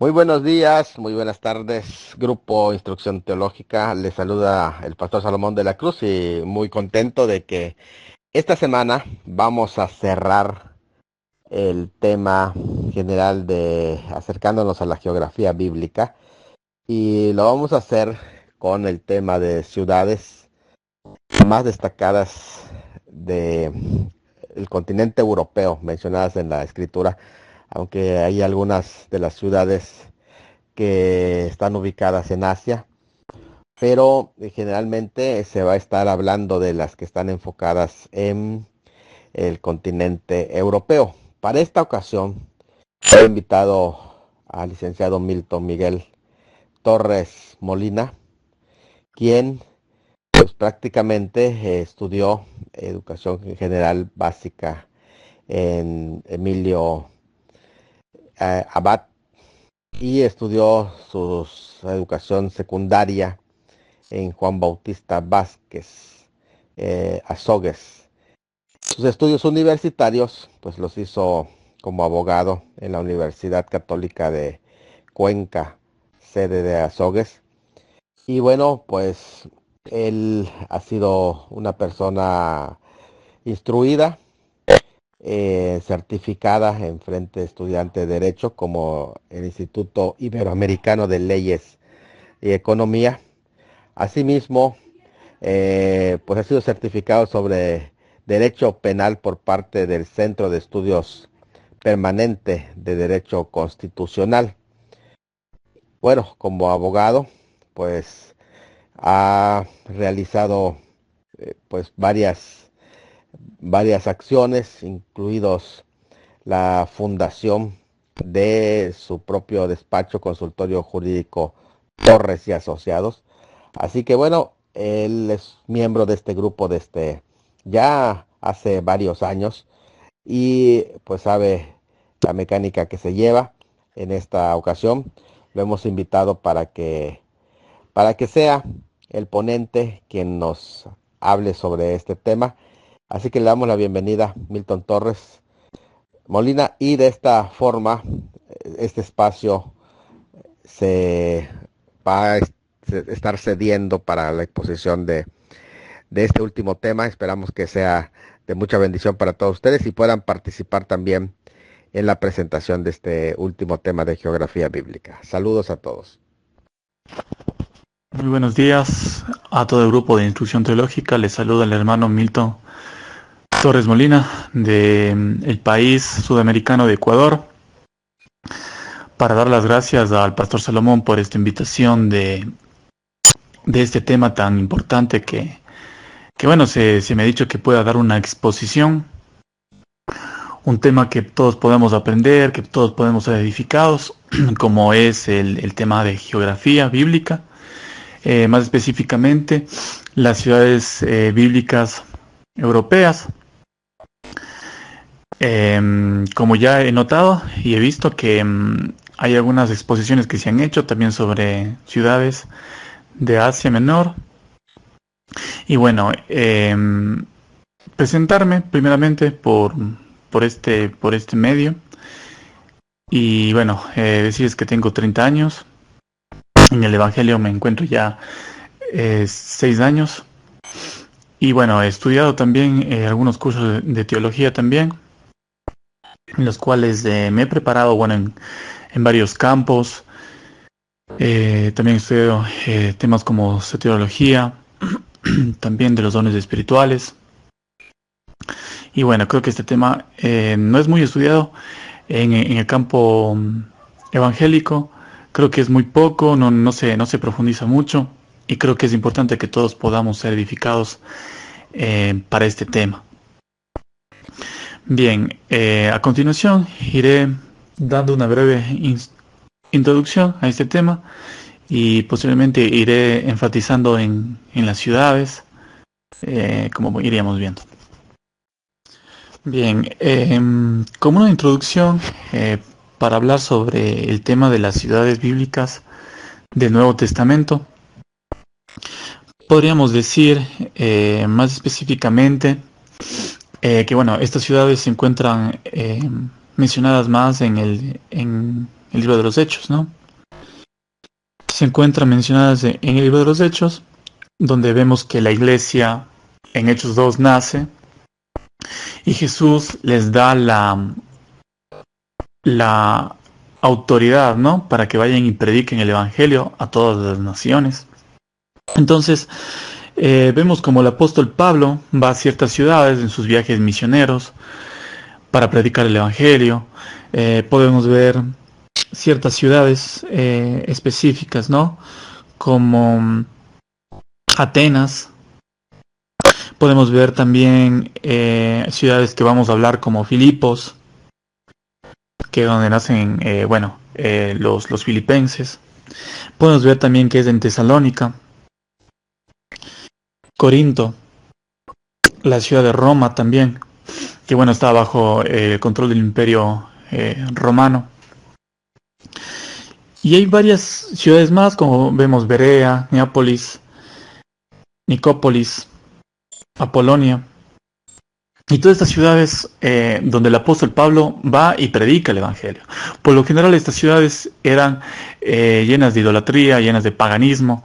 Muy buenos días, muy buenas tardes, Grupo Instrucción Teológica. Les saluda el pastor Salomón de la Cruz y muy contento de que esta semana vamos a cerrar el tema general de acercándonos a la geografía bíblica y lo vamos a hacer con el tema de ciudades más destacadas de el continente europeo mencionadas en la escritura, aunque hay algunas de las ciudades que están ubicadas en Asia, pero generalmente se va a estar hablando de las que están enfocadas en el continente europeo. Para esta ocasión he invitado al licenciado Milton Miguel Torres Molina, quien pues prácticamente estudió educación general básica en Emilio Abad y estudió su educación secundaria en Juan Bautista Vázquez Azogues. Sus estudios universitarios pues los hizo como abogado en la Universidad Católica de Cuenca, sede de Azogues. Y bueno, pues él ha sido una persona instruida, certificada en frente estudiante de Derecho como el Instituto Iberoamericano de Leyes y Economía. Asimismo, pues ha sido certificado sobre Derecho Penal por parte del Centro de Estudios Permanente de Derecho Constitucional. Bueno, como abogado, pues ha realizado pues varias acciones, incluidos la fundación de su propio despacho consultorio jurídico Torres y Asociados. Así que bueno, él es miembro de este grupo ya hace varios años y pues sabe la mecánica que se lleva. En esta ocasión lo hemos invitado para que sea el ponente quien nos hable sobre este tema. Así que le damos la bienvenida, Milton Torres Molina, y de esta forma este espacio se va a estar cediendo para la exposición de este último tema. Esperamos que sea de mucha bendición para todos ustedes y puedan participar también en la presentación de este último tema de geografía bíblica. Saludos a todos. Muy buenos días a todo el grupo de Instrucción Teológica. Les saluda el hermano Milton Torres Molina del país sudamericano de Ecuador, para dar las gracias al pastor Salomón por esta invitación de este tema tan importante que bueno, se me ha dicho que pueda dar una exposición, un tema que todos podemos aprender, que todos podemos ser edificados, como es el tema de geografía bíblica. Más específicamente las ciudades bíblicas europeas. Como ya he notado y he visto que hay algunas exposiciones que se han hecho también sobre ciudades de Asia Menor. Y bueno, presentarme primeramente por este medio. Y bueno, decirles que tengo 30 años. En el Evangelio me encuentro ya 6 años. Y bueno, he estudiado también algunos cursos de teología también, en los cuales me he preparado, bueno, en varios campos. También estudio temas como soteriología, también de los dones espirituales. Y bueno, creo que este tema no es muy estudiado en el campo evangélico. Creo que es muy poco, no se profundiza mucho. Y creo que es importante que todos podamos ser edificados para este tema. Bien, a continuación iré dando una breve introducción a este tema y posiblemente iré enfatizando en las ciudades, como iríamos viendo. Bien, como una introducción para hablar sobre el tema de las ciudades bíblicas del Nuevo Testamento, podríamos decir más específicamente que bueno, estas ciudades se encuentran mencionadas más en el libro de los Hechos, ¿no? Se encuentran mencionadas en el libro de los Hechos, donde vemos que la iglesia en Hechos 2 nace y Jesús les da la autoridad, ¿no? Para que vayan y prediquen el evangelio a todas las naciones. Entonces, vemos como el apóstol Pablo va a ciertas ciudades en sus viajes misioneros para predicar el evangelio. Podemos ver ciertas ciudades específicas, ¿no? Como Atenas. Podemos ver también ciudades que vamos a hablar como Filipos, que es donde nacen, los filipenses. Podemos ver también que es en Tesalónica, Corinto, la ciudad de Roma también, que bueno, está bajo el control del imperio romano. Y hay varias ciudades más, como vemos Berea, Neápolis, Nicópolis, Apolonia. Y todas estas ciudades donde el apóstol Pablo va y predica el evangelio. Por lo general estas ciudades eran llenas de idolatría, llenas de paganismo.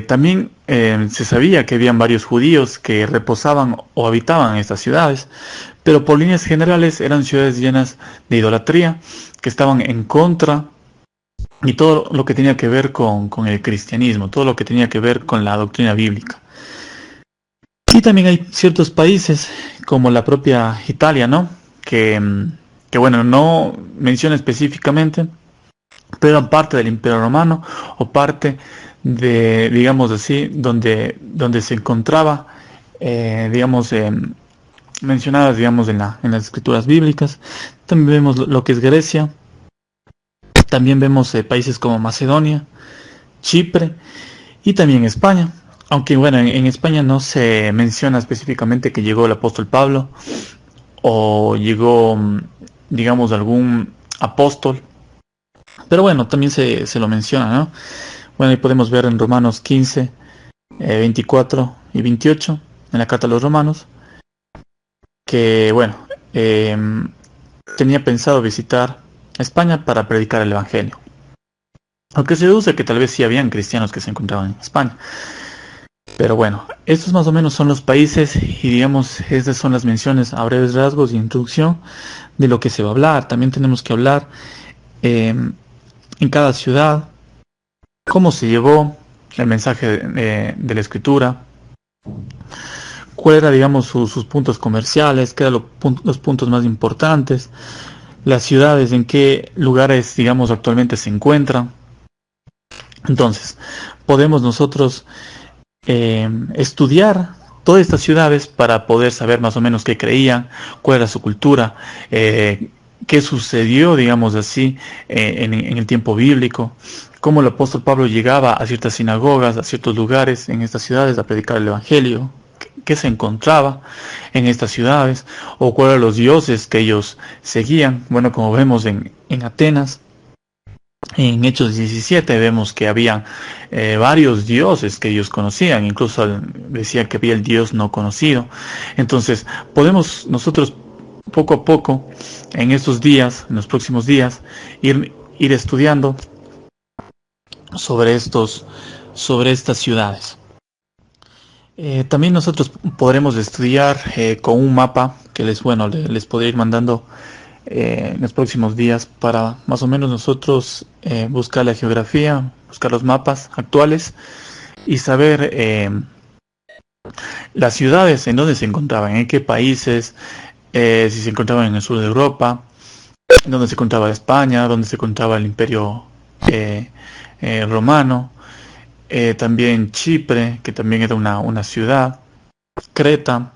También se sabía que habían varios judíos que reposaban o habitaban en estas ciudades, pero por líneas generales eran ciudades llenas de idolatría, que estaban en contra y todo lo que tenía que ver con el cristianismo, todo lo que tenía que ver con la doctrina bíblica. Y también hay ciertos países, como la propia Italia, ¿no? Que bueno, no menciona específicamente, pero eran parte del Imperio Romano o parte de, digamos así, donde se encontraba, mencionadas, digamos, en las escrituras bíblicas. También vemos lo que es Grecia. También vemos países como Macedonia, Chipre y también España. Aunque bueno, en España no se menciona específicamente que llegó el apóstol Pablo o llegó, digamos, algún apóstol. Pero bueno, también se lo menciona, ¿no? Bueno, ahí podemos ver en Romanos 15, 24 y 28, en la carta a los Romanos, que bueno, tenía pensado visitar España para predicar el Evangelio. Aunque se deduce que tal vez sí habían cristianos que se encontraban en España. Pero bueno, estos más o menos son los países y digamos, estas son las menciones a breves rasgos y introducción de lo que se va a hablar. También tenemos que hablar en cada ciudad, cómo se llevó el mensaje de la escritura, cuál era, digamos, sus puntos comerciales, qué eran los puntos más importantes, las ciudades, en qué lugares, digamos, actualmente se encuentran. Entonces, podemos nosotros estudiar todas estas ciudades para poder saber más o menos qué creían, cuál era su cultura, qué sucedió, digamos así, en el tiempo bíblico, cómo el apóstol Pablo llegaba a ciertas sinagogas, a ciertos lugares en estas ciudades a predicar el evangelio, qué se encontraba en estas ciudades, o cuáles eran los dioses que ellos seguían. Bueno, como vemos en Atenas, en Hechos 17 vemos que había varios dioses que ellos conocían, incluso decía que había el Dios no conocido. Entonces podemos nosotros poco a poco en estos días, en los próximos días, ir estudiando sobre estas ciudades. También nosotros podremos estudiar con un mapa que les podría ir mandando en los próximos días para más o menos nosotros buscar la geografía, buscar los mapas actuales y saber las ciudades en donde se encontraban, en qué países, si se encontraban en el sur de Europa, donde se encontraba España, donde se encontraba el Imperio Romano, también Chipre, que también era una ciudad, Creta,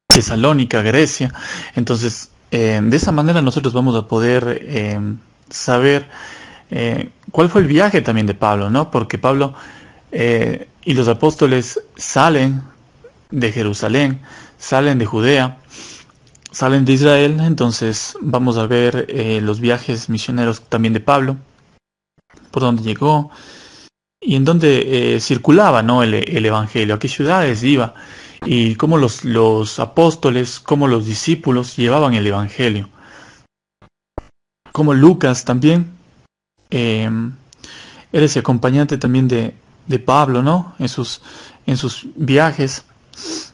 Tesalónica, Grecia. Entonces, de esa manera nosotros vamos a poder saber cuál fue el viaje también de Pablo, ¿no? Porque Pablo y los apóstoles salen de Jerusalén, salen de Judea, salen de Israel. Entonces vamos a ver los viajes misioneros también de Pablo, por dónde llegó y en dónde circulaba, ¿no? el evangelio, a qué ciudades iba y cómo los apóstoles, cómo los discípulos llevaban el evangelio. como Lucas también, eres acompañante también de Pablo, ¿no? En sus viajes.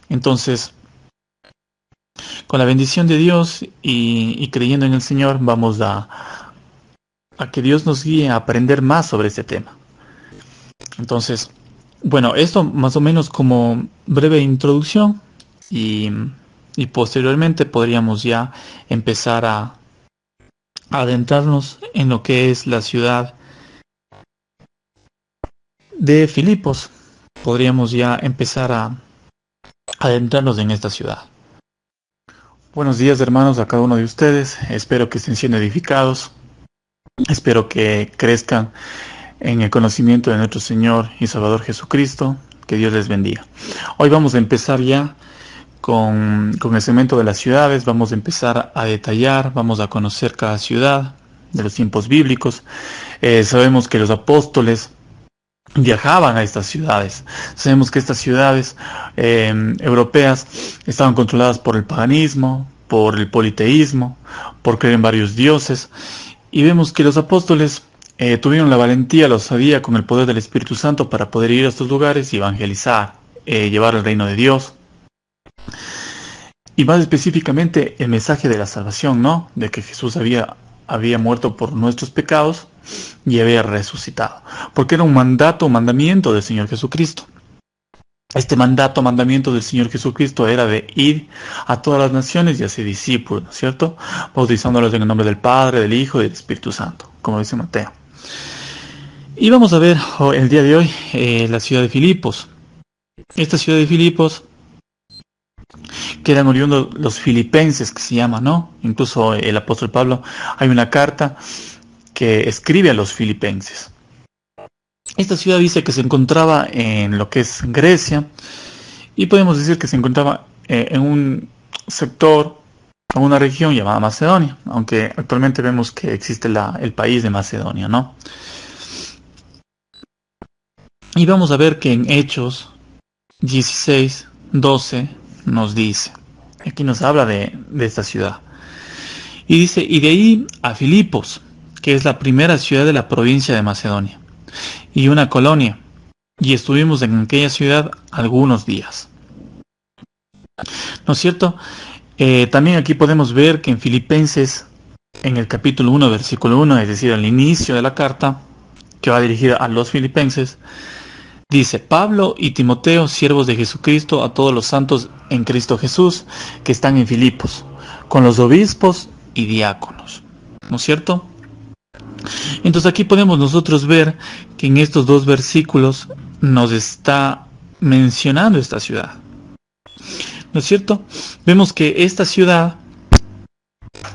Entonces, con la bendición de Dios y creyendo en el Señor, vamos a que Dios nos guíe a aprender más sobre este tema. Entonces, bueno, esto más o menos como breve introducción y, y posteriormente podríamos ya empezar a adentrarnos en lo que es la ciudad de Filipos. Podríamos ya empezar a adentrarnos en esta ciudad. Buenos días, hermanos, a cada uno de ustedes. Espero que estén siendo edificados. Espero que crezcan en el conocimiento de nuestro Señor y Salvador Jesucristo. Que Dios les bendiga. Hoy vamos a empezar ya con el segmento de las ciudades. Vamos a empezar a detallar, vamos a conocer cada ciudad de los tiempos bíblicos. Sabemos que los apóstoles viajaban a estas ciudades. Sabemos que estas ciudades europeas estaban controladas por el paganismo, por el politeísmo, por creer en varios dioses. Y vemos que los apóstoles tuvieron la valentía, la osadía con el poder del Espíritu Santo para poder ir a estos lugares y evangelizar, llevar el reino de Dios. Y más específicamente el mensaje de la salvación, ¿no? De que Jesús había muerto por nuestros pecados y había resucitado. Porque era un mandamiento del Señor Jesucristo. Este mandamiento del Señor Jesucristo era de ir a todas las naciones y hacer discípulos, ¿no es cierto? Bautizándolos en el nombre del Padre, del Hijo y del Espíritu Santo, como dice Mateo. Y vamos a ver el día de hoy la ciudad de Filipos. Esta ciudad de Filipos, que eran oriundos los filipenses, que se llama, ¿no? Incluso el apóstol Pablo, hay una carta que escribe a los filipenses. Esta ciudad dice que se encontraba en lo que es Grecia y podemos decir que se encontraba en un sector o una región llamada Macedonia, aunque actualmente vemos que existe el país de Macedonia, ¿no? Y vamos a ver que en Hechos 16:12 nos dice, aquí nos habla de esta ciudad, y dice, y de ahí a Filipos, que es la primera ciudad de la provincia de Macedonia, y una colonia, y estuvimos en aquella ciudad algunos días. ¿No es cierto? También aquí podemos ver que en Filipenses, en el capítulo 1, versículo 1, es decir, al inicio de la carta, que va dirigida a los filipenses, dice, Pablo y Timoteo, siervos de Jesucristo, a todos los santos en Cristo Jesús, que están en Filipos, con los obispos y diáconos. ¿No es cierto? Entonces aquí podemos nosotros ver que en estos dos versículos nos está mencionando esta ciudad. ¿No es cierto? Vemos que esta ciudad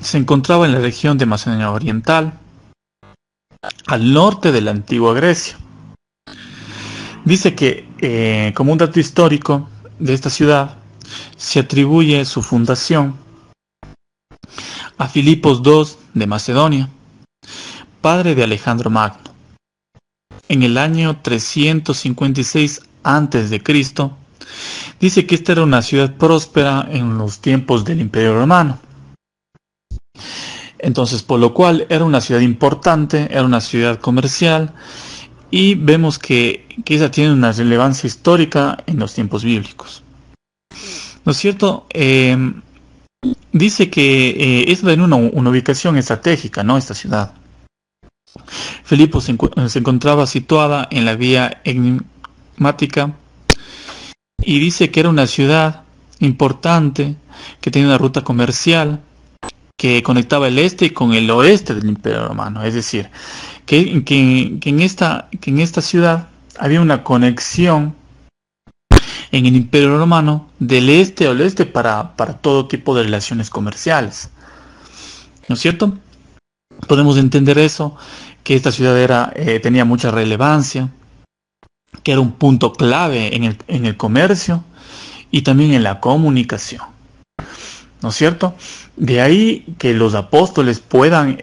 se encontraba en la región de Macedonia Oriental, al norte de la antigua Grecia. Dice que, como un dato histórico de esta ciudad, se atribuye su fundación a Filipos II de Macedonia, padre de Alejandro Magno. En el año 356 a.C., dice que esta era una ciudad próspera en los tiempos del Imperio Romano. Entonces, por lo cual era una ciudad importante, era una ciudad comercial, y vemos que esa tiene una relevancia histórica en los tiempos bíblicos. ¿No es cierto? Dice que esta tiene una ubicación estratégica, ¿no? Esta ciudad. Filipos se encontraba situada en la vía enigmática y dice que era una ciudad importante que tenía una ruta comercial que conectaba el este con el oeste del Imperio Romano. Es decir, que en esta ciudad había una conexión en el Imperio Romano del este al oeste para todo tipo de relaciones comerciales. ¿No es cierto? Podemos entender eso, que esta ciudad tenía mucha relevancia, que era un punto clave en el comercio y también en la comunicación. ¿No es cierto? De ahí que los apóstoles puedan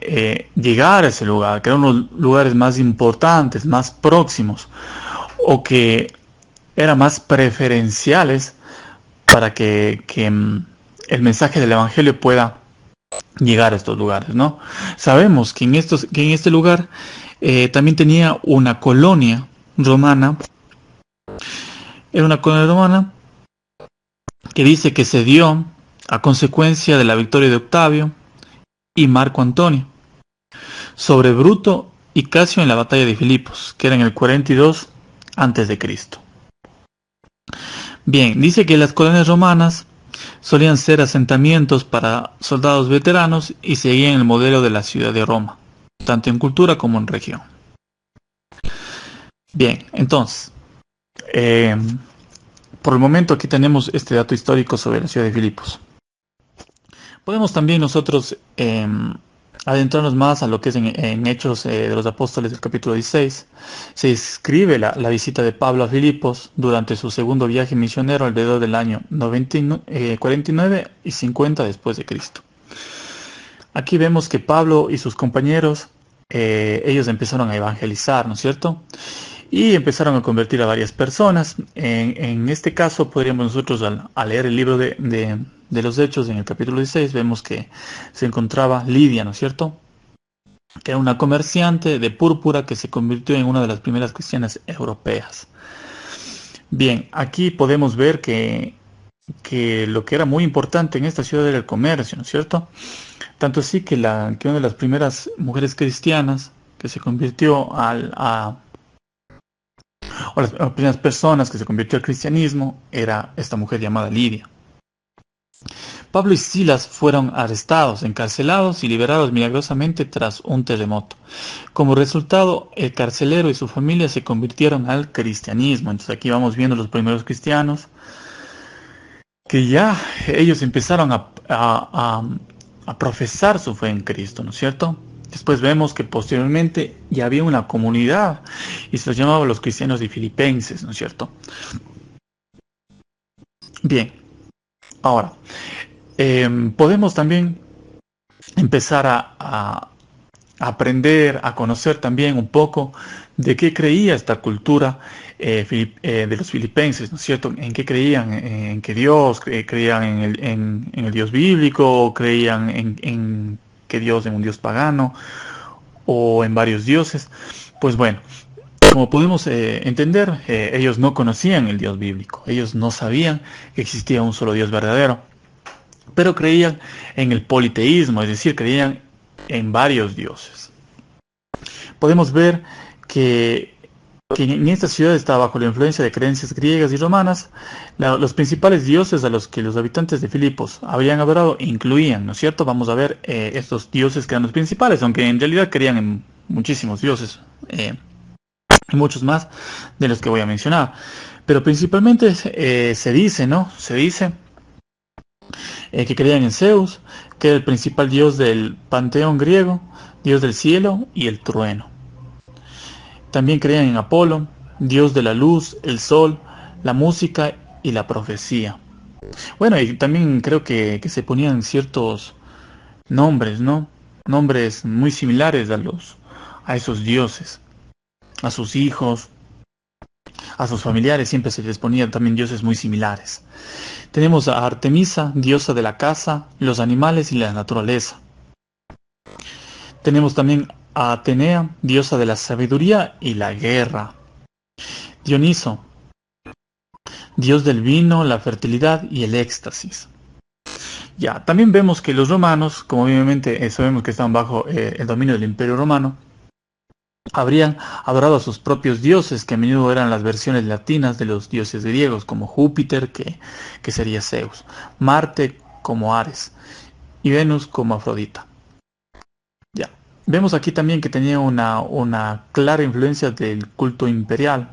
llegar a ese lugar, que eran los lugares más importantes, más próximos, o que eran más preferenciales para que el mensaje del Evangelio pueda llegar a estos lugares, ¿no? Sabemos que en este lugar también tenía una colonia romana, era una colonia romana que dice que se dio a consecuencia de la victoria de Octavio y Marco Antonio sobre Bruto y Casio en la batalla de Filipos, que era en el 42 antes de Cristo. Bien, dice que las colonias romanas solían ser asentamientos para soldados veteranos y seguían el modelo de la ciudad de Roma, tanto en cultura como en región. Bien, entonces, por el momento aquí tenemos este dato histórico sobre la ciudad de Filipos. Podemos también nosotros adentrarnos más a lo que es en Hechos de los Apóstoles del capítulo 16. Se describe la visita de Pablo a Filipos durante su segundo viaje misionero alrededor del año 49 y 50 después de Cristo. Aquí vemos que Pablo y sus compañeros, ellos empezaron a evangelizar, ¿no es cierto? Y empezaron a convertir a varias personas. En este caso podríamos nosotros al leer el libro de los Hechos en el capítulo 16, vemos que se encontraba Lidia, ¿no es cierto? Que era una comerciante de púrpura que se convirtió en una de las primeras cristianas europeas. Bien, aquí podemos ver que lo que era muy importante en esta ciudad era el comercio, ¿no es cierto? Tanto así que una de las primeras mujeres cristianas que se convirtió o las primeras personas que se convirtió al cristianismo era esta mujer llamada Lidia. Pablo y Silas fueron arrestados, encarcelados y liberados milagrosamente tras un terremoto. Como resultado, el carcelero y su familia se convirtieron al cristianismo. Entonces aquí vamos viendo los primeros cristianos que ya ellos empezaron a profesar su fe en Cristo, ¿no es cierto? Después vemos que posteriormente ya había una comunidad y se los llamaba los cristianos de Filipenses, ¿no es cierto? Bien, ahora, podemos también empezar a aprender, a conocer también un poco de qué creía esta cultura de los filipenses, ¿no es cierto? ¿En qué creían? ¿En qué Dios? ¿Creían en el Dios bíblico? ¿O creían en qué Dios, en un Dios pagano? ¿O en varios dioses? Pues bueno, como podemos entender, ellos no conocían el Dios bíblico, ellos no sabían que existía un solo Dios verdadero, pero creían en el politeísmo, es decir, creían en varios dioses. Podemos ver que en esta ciudad está bajo la influencia de creencias griegas y romanas. Los principales dioses a los que los habitantes de Filipos habrían adorado incluían, ¿no es cierto? Vamos a ver estos dioses que eran los principales, aunque en realidad creían en muchísimos dioses y muchos más de los que voy a mencionar. Pero principalmente se dice, ¿no? Se dice que creían en Zeus, que era el principal dios del panteón griego, dios del cielo y el trueno. También creían en Apolo, dios de la luz, el sol, la música y la profecía. Bueno, y también creo que se ponían ciertos nombres, ¿no? Nombres muy similares a esos dioses, a sus hijos, a sus familiares, siempre se les ponían también dioses muy similares. Tenemos a Artemisa, diosa de la caza, los animales y la naturaleza. Tenemos también a Atenea, diosa de la sabiduría y la guerra. Dioniso, dios del vino, la fertilidad y el éxtasis. Ya, también vemos que los romanos, como obviamente sabemos que están bajo el dominio del Imperio Romano, habrían adorado a sus propios dioses, que a menudo eran las versiones latinas de los dioses griegos, como Júpiter, que sería Zeus, Marte como Ares y Venus como Afrodita. Ya. Vemos aquí también que tenía una clara influencia del culto imperial.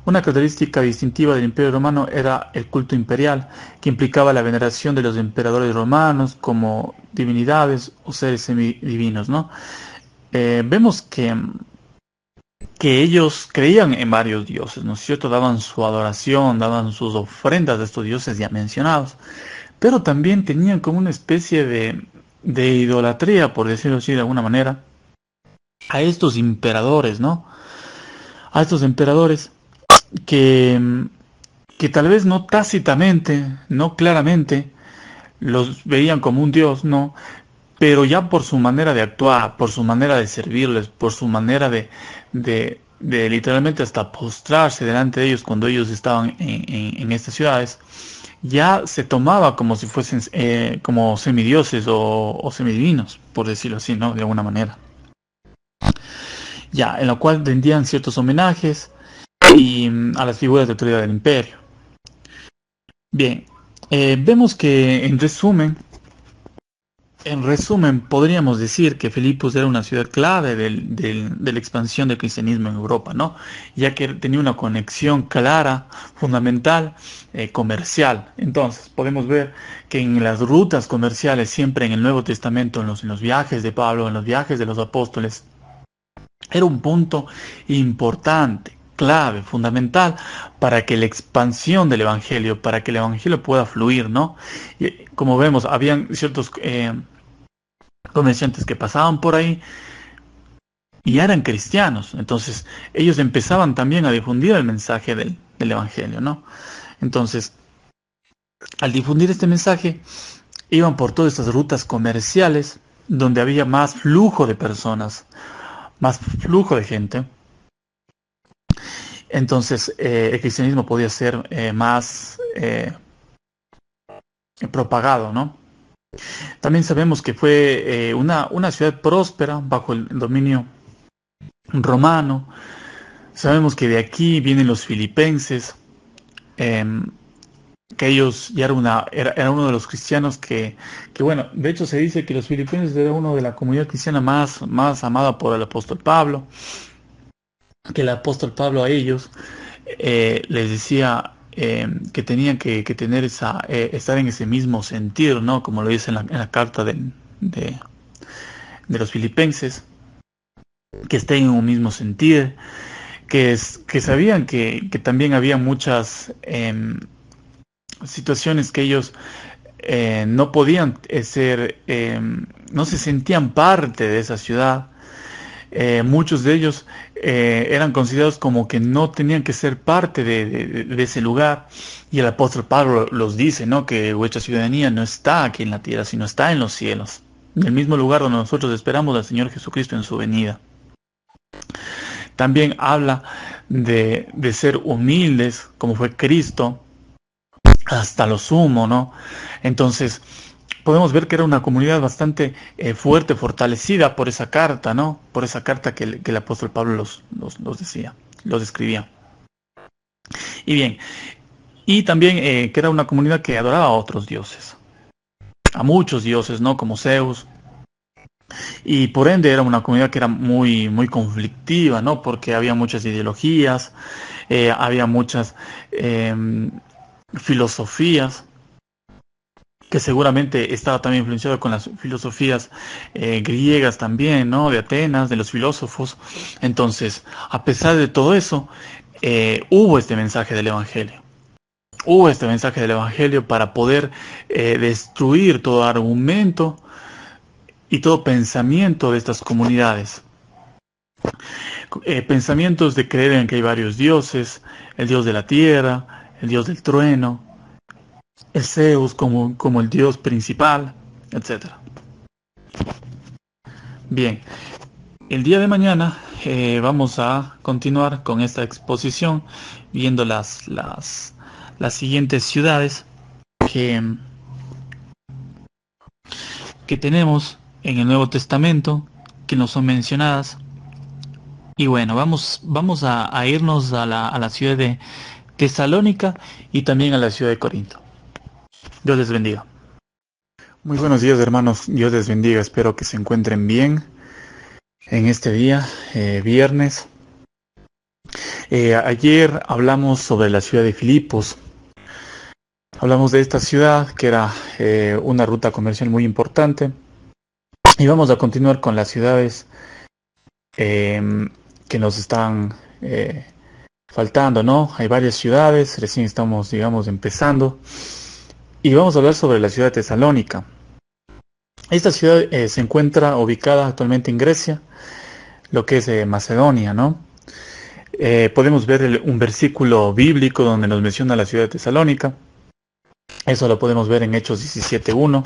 Una característica distintiva del Imperio Romano era el culto imperial, que implicaba la veneración de los emperadores romanos como divinidades o seres semidivinos, ¿no? Vemos que ellos creían en varios dioses, ¿no es cierto? Daban su adoración, daban sus ofrendas a estos dioses ya mencionados, pero también tenían como una especie de idolatría, por decirlo así de alguna manera, a estos emperadores, ¿no? A estos emperadores que tal vez no tácitamente, no claramente, los veían como un dios, ¿no? pero ya por su manera de actuar, por su manera de servirles, por su manera de literalmente hasta postrarse delante de ellos cuando ellos estaban en estas ciudades, ya se tomaba como si fuesen como semidioses o semidivinos, por decirlo así, ¿no? De alguna manera. Ya, en lo cual rendían ciertos homenajes y a las figuras de autoridad del imperio. Bien, vemos que en resumen, podríamos decir que Filipos era una ciudad clave de la expansión del cristianismo en Europa, ¿no? Ya que tenía una conexión clara, fundamental, comercial. Entonces, podemos ver que en las rutas comerciales, siempre en el Nuevo Testamento, en los viajes de Pablo, en los viajes de los apóstoles, era un punto importante, clave, fundamental para que la expansión del Evangelio, para que el Evangelio pueda fluir, ¿no? Y, como vemos, habían ciertos comerciantes que pasaban por ahí y eran cristianos. Entonces, ellos empezaban también a difundir el mensaje del Evangelio, ¿no? Entonces, al difundir este mensaje, iban por todas estas rutas comerciales donde había más flujo de personas, más flujo de gente. Entonces, el cristianismo podía ser más propagado, ¿no? También sabemos que fue una ciudad próspera bajo el dominio romano. Sabemos que de aquí vienen los filipenses, eh, que ellos ya era uno de los cristianos que, bueno, de hecho se dice que los filipenses era uno de la comunidad cristiana más amada por el apóstol Pablo, que el apóstol Pablo a ellos les decía que tenían que tener estar en ese mismo sentir, ¿no? Como lo dice en la carta de los filipenses, que estén en un mismo sentir, que sabían que también había muchas situaciones que ellos no podían no se sentían parte de esa ciudad. Muchos de ellos eran considerados como que no tenían que ser parte de ese lugar, y el apóstol Pablo los dice, ¿no? Que vuestra ciudadanía no está aquí en la tierra, sino está en los cielos, en el mismo lugar donde nosotros esperamos al Señor Jesucristo en su venida. También habla de ser humildes, como fue Cristo, hasta lo sumo, ¿no? Entonces, podemos ver que era una comunidad bastante fuerte, fortalecida por esa carta, ¿no? Por esa carta que el apóstol Pablo los decía, los escribía. Y bien, y también que era una comunidad que adoraba a otros dioses, a muchos dioses, ¿no? Como Zeus. Y por ende era una comunidad que era muy conflictiva, ¿no? Porque había muchas ideologías, había muchas filosofías, que seguramente estaba también influenciado con las filosofías griegas también, ¿no? De Atenas, de los filósofos. Entonces, a pesar de todo eso, hubo este mensaje del Evangelio. Hubo este mensaje del Evangelio para poder destruir todo argumento y todo pensamiento de estas comunidades. Pensamientos de creer en que hay varios dioses, el dios de la tierra, el dios del trueno, el Zeus como el dios principal, etc. Bien, el día de mañana vamos a continuar con esta exposición viendo las siguientes ciudades que tenemos en el Nuevo Testamento, que nos son mencionadas. Y bueno, vamos a irnos a la ciudad de Tesalónica y también a la ciudad de Corinto. Dios les bendiga. Muy buenos días, hermanos. Dios les bendiga. Espero que se encuentren bien en este día, viernes. Ayer hablamos sobre la ciudad de Filipos. Hablamos de esta ciudad que era una ruta comercial muy importante. Y vamos a continuar con las ciudades que nos están faltando, ¿no? Hay varias ciudades, recién estamos, digamos, empezando. Y vamos a hablar sobre la ciudad de Tesalónica. Esta ciudad se encuentra ubicada actualmente en Grecia, lo que es Macedonia, ¿no? Podemos ver un versículo bíblico donde nos menciona la ciudad de Tesalónica. Eso lo podemos ver en Hechos 17:1.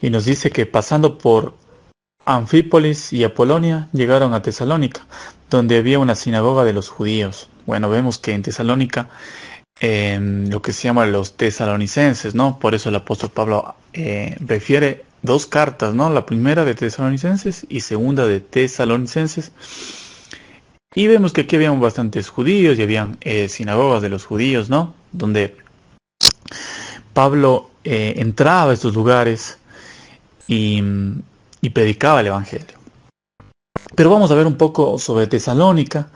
Y nos dice que pasando por Anfípolis y Apolonia llegaron a Tesalónica, donde había una sinagoga de los judíos. Bueno, vemos que en Tesalónica, lo que se llama los tesalonicenses, ¿no? Por eso el apóstol Pablo refiere dos cartas, ¿no? La primera de Tesalonicenses y segunda de Tesalonicenses. Y vemos que aquí habían bastantes judíos y habían sinagogas de los judíos, ¿no? Donde Pablo entraba a estos lugares y, y predicaba el Evangelio. Pero vamos a ver un poco sobre Tesalónica,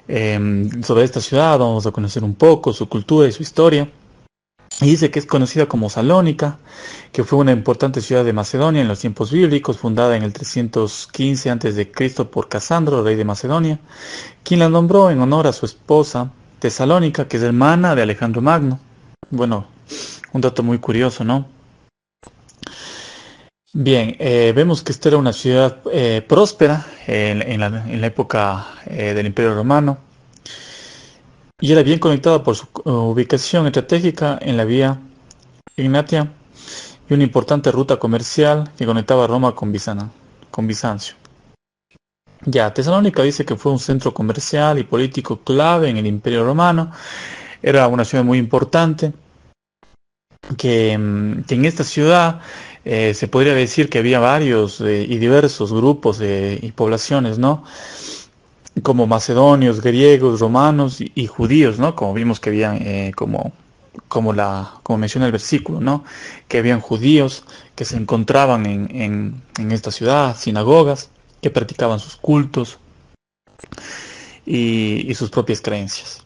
sobre esta ciudad, vamos a conocer un poco su cultura y su historia. Y dice que es conocida como Salónica, que fue una importante ciudad de Macedonia en los tiempos bíblicos, fundada en el 315 a.C. por Casandro, rey de Macedonia, quien la nombró en honor a su esposa Tesalónica, que es hermana de Alejandro Magno. Bueno, un dato muy curioso, ¿no? Bien, vemos que esta era una ciudad próspera en la época del Imperio Romano y era bien conectada por su ubicación estratégica en la vía Ignatia y una importante ruta comercial que conectaba Roma con Bizancio. Ya, Tesalónica dice que fue un centro comercial y político clave en el Imperio Romano. Era una ciudad muy importante que en esta ciudad se podría decir que había varios y diversos grupos y poblaciones, ¿no? Como macedonios, griegos, romanos y judíos, ¿no? Como vimos que habían, como menciona el versículo, ¿no? Que habían judíos que se encontraban en esta ciudad, sinagogas, que practicaban sus cultos y sus propias creencias.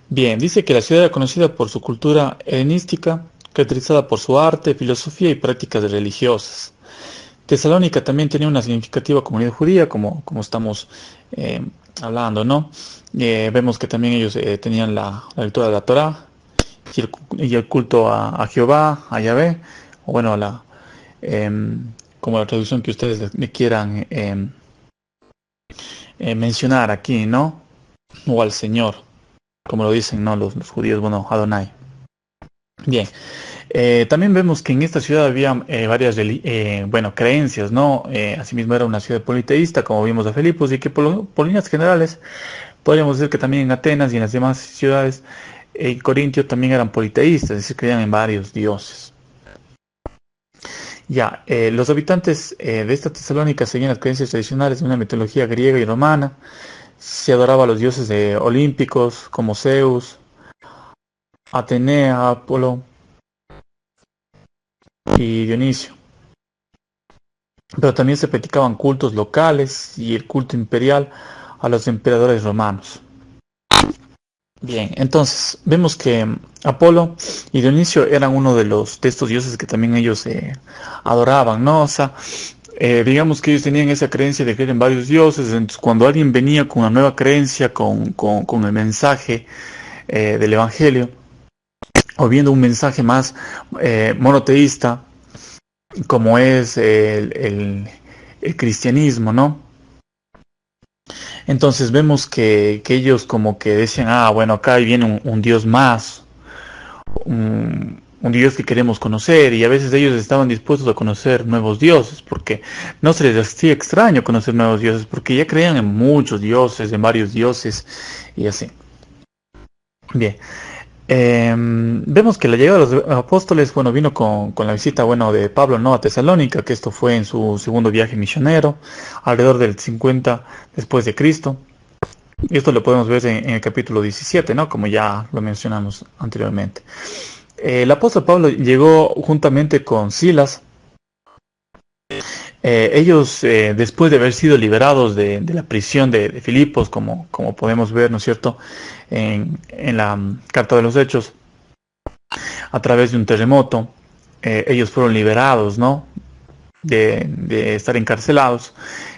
Bien, dice que la ciudad era conocida por su cultura helenística, caracterizada por su arte, filosofía y prácticas religiosas. Tesalónica también tenía una significativa comunidad judía, como estamos hablando, ¿no? Vemos que también ellos tenían la lectura de la Torá y el culto a Jehová, a Yahvé, o bueno, como la traducción que ustedes le quieran mencionar aquí, ¿no? O al Señor, como lo dicen, ¿no? Los judíos, bueno, Adonai. Bien, también vemos que en esta ciudad había varias creencias, ¿no? Asimismo era una ciudad politeísta, como vimos a Filipos, y que por líneas generales podríamos decir que también en Atenas y en las demás ciudades, en Corintio también eran politeístas, es decir, creían en varios dioses. Ya, los habitantes de esta Tesalónica seguían las creencias tradicionales de una mitología griega y romana. Se adoraba a los dioses olímpicos como Zeus, Atenea, Apolo y Dionisio. Pero también se practicaban cultos locales y el culto imperial a los emperadores romanos. Bien, entonces vemos que Apolo y Dionisio eran uno de estos dioses que también ellos adoraban, ¿no? O sea, digamos que ellos tenían esa creencia de creer en varios dioses. Entonces, cuando alguien venía con una nueva creencia, con el mensaje del Evangelio, o viendo un mensaje más monoteísta, como es el cristianismo, ¿no? Entonces vemos que ellos como que decían, bueno, acá viene un Dios más, un Dios que queremos conocer, y a veces ellos estaban dispuestos a conocer nuevos dioses, porque no se les hacía extraño conocer nuevos dioses, porque ya creían en muchos dioses, en varios dioses, y así. Bien. Vemos que la llegada de los apóstoles, bueno, vino con la visita, bueno, de Pablo, ¿no? A Tesalónica, que esto fue en su segundo viaje misionero, alrededor del 50 después de Cristo. Y esto lo podemos ver en el capítulo 17, ¿no? Como ya lo mencionamos anteriormente. El apóstol Pablo llegó juntamente con Silas. Ellos, después de haber sido liberados de la prisión de Filipos, como podemos ver, ¿no es cierto?, en la Carta de los Hechos, a través de un terremoto, ellos fueron liberados, ¿no?, de estar encarcelados,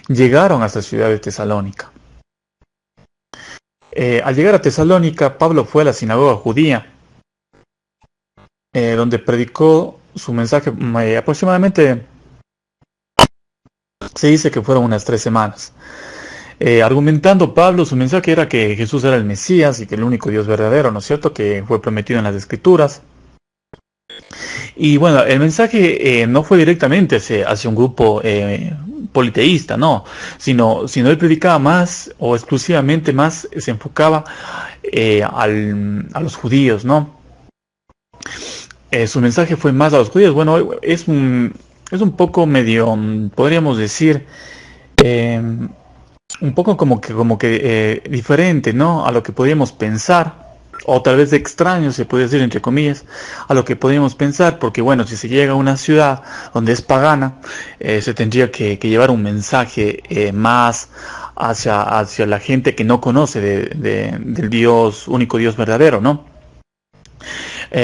llegaron a esta ciudad de Tesalónica. Al llegar a Tesalónica, Pablo fue a la sinagoga judía, donde predicó su mensaje aproximadamente, se dice que fueron unas 3 semanas. Argumentando Pablo, su mensaje era que Jesús era el Mesías y que el único Dios verdadero, ¿no es cierto?, que fue prometido en las Escrituras. Y bueno, el mensaje no fue directamente hacia un grupo politeísta, no, sino él predicaba más o exclusivamente más se enfocaba a los judíos, ¿no? Su mensaje fue más a los judíos. Bueno, es un poco medio, podríamos decir, eh, un poco como que diferente, ¿no? A lo que podríamos pensar, o tal vez extraño, se puede decir entre comillas, a lo que podríamos pensar, porque bueno, si se llega a una ciudad donde es pagana, se tendría que llevar un mensaje más hacia la gente que no conoce del Dios, único Dios verdadero, ¿no?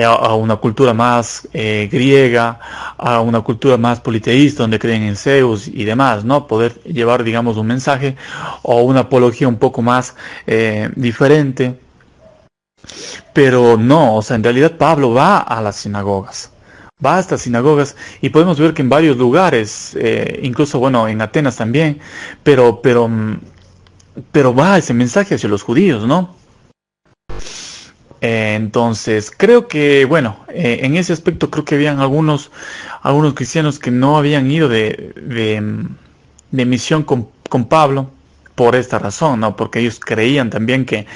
A una cultura más griega, a una cultura más politeísta, donde creen en Zeus y demás, ¿no? Poder llevar, digamos, un mensaje o una apología un poco más diferente. Pero no, o sea, en realidad Pablo va a las sinagogas. Va a estas sinagogas y podemos ver que en varios lugares, incluso, bueno, en Atenas también, pero va ese mensaje hacia los judíos, ¿no? Entonces, creo que, bueno, en ese aspecto creo que habían algunos cristianos que no habían ido de misión con Pablo por esta razón, ¿no? Porque ellos creían también que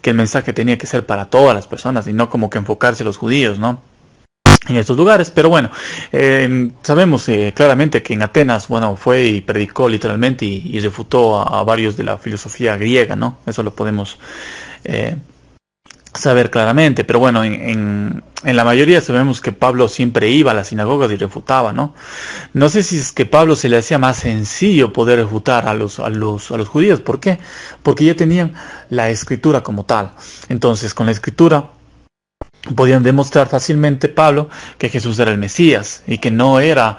el mensaje tenía que ser para todas las personas y no como que enfocarse a los judíos, ¿no? En estos lugares, pero bueno, sabemos claramente que en Atenas, bueno, fue y predicó literalmente y refutó a varios de la filosofía griega, ¿no? Eso lo podemos eh, saber claramente, pero bueno, en la mayoría sabemos que Pablo siempre iba a las sinagogas y refutaba, ¿no? No sé si es que Pablo se le hacía más sencillo poder refutar a los judíos, ¿por qué? Porque ya tenían la escritura como tal. Entonces, con la escritura podían demostrar fácilmente Pablo que Jesús era el Mesías y que no era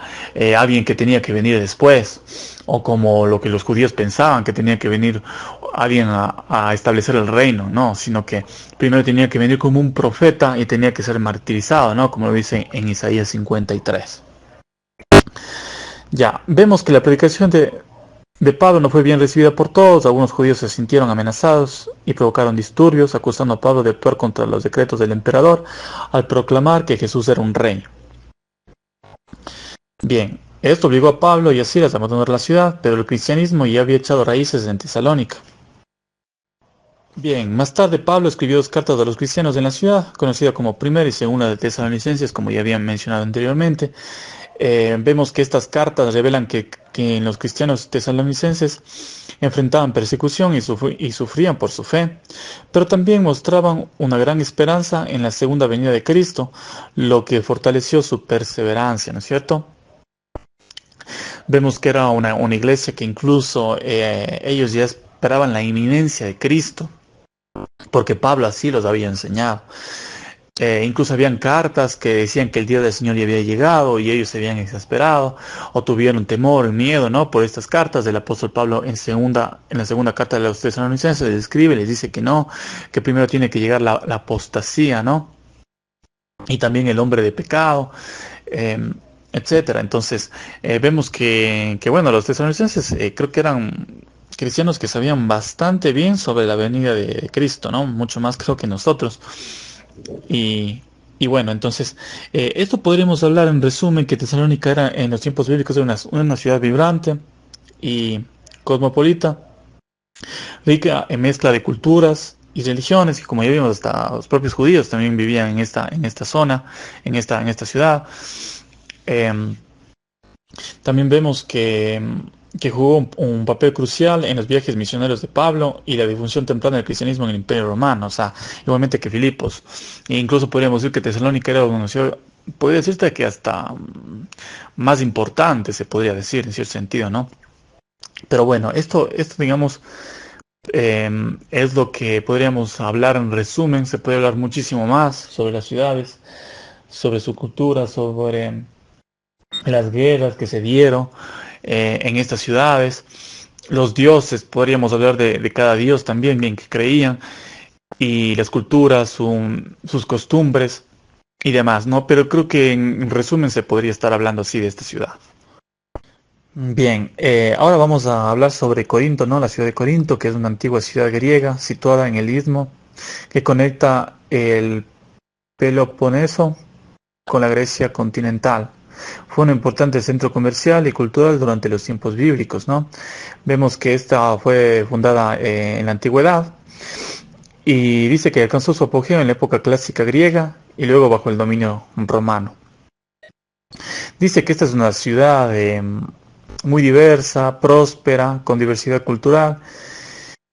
alguien que tenía que venir después, o como lo que los judíos pensaban, que tenía que venir alguien a establecer el reino, no, sino que primero tenía que venir como un profeta y tenía que ser martirizado, ¿no? Como lo dice en Isaías 53. Ya, vemos que la predicación de Pablo no fue bien recibida por todos, algunos judíos se sintieron amenazados y provocaron disturbios, acusando a Pablo de actuar contra los decretos del emperador al proclamar que Jesús era un rey. Bien, esto obligó a Pablo y a Silas a abandonar la ciudad, pero el cristianismo ya había echado raíces en Tesalónica. Bien, más tarde Pablo escribió dos cartas a los cristianos en la ciudad, conocida como Primera y Segunda de Tesalonicenses, como ya habían mencionado anteriormente. Vemos que estas cartas revelan que los cristianos tesalonicenses enfrentaban persecución y sufrían por su fe, pero también mostraban una gran esperanza en la segunda venida de Cristo, lo que fortaleció su perseverancia, ¿no es cierto? Vemos que era una iglesia que incluso ellos ya esperaban la inminencia de Cristo, porque Pablo así los había enseñado. Incluso habían cartas que decían que el día del Señor ya había llegado y ellos se habían exasperado o tuvieron temor, miedo, ¿no? Por estas cartas del apóstol Pablo en la segunda carta de los tesalonicenses les escribe, les dice que no, que primero tiene que llegar la apostasía, ¿no? Y también el hombre de pecado, eh, etcétera. Entonces, vemos que, bueno, los tesalonicenses creo que eran cristianos que sabían bastante bien sobre la venida de Cristo, ¿no? Mucho más creo que nosotros. Y, y bueno, entonces, esto podríamos hablar en resumen que Tesalónica era en los tiempos bíblicos una ciudad vibrante y cosmopolita, rica en mezcla de culturas y religiones, y como ya vimos, hasta los propios judíos también vivían en esta zona, en esta ciudad. Em, También vemos que jugó un papel crucial en los viajes misioneros de Pablo y la difusión temprana del cristianismo en el Imperio Romano, o sea, igualmente que Filipos. E incluso podríamos decir que Tesalónica era una ciudad, podría decirte que hasta más importante, se podría decir, en cierto sentido, ¿no? Pero bueno, esto digamos, es lo que podríamos hablar en resumen. Se puede hablar muchísimo más sobre las ciudades, sobre su cultura, sobre las guerras que se dieron en estas ciudades, los dioses, podríamos hablar de cada dios también en que creían, y las culturas, sus costumbres y demás, ¿no? Pero creo que en resumen se podría estar hablando así de esta ciudad. Bien, ahora vamos a hablar sobre Corinto, ¿no? La ciudad de Corinto, que es una antigua ciudad griega situada en el istmo que conecta el Peloponeso con la Grecia continental. Fue un importante centro comercial y cultural durante los tiempos bíblicos, ¿no? Vemos que esta fue fundada en la antigüedad y dice que alcanzó su apogeo en la época clásica griega y luego bajo el dominio romano. Dice que esta es una ciudad muy diversa, próspera, con diversidad cultural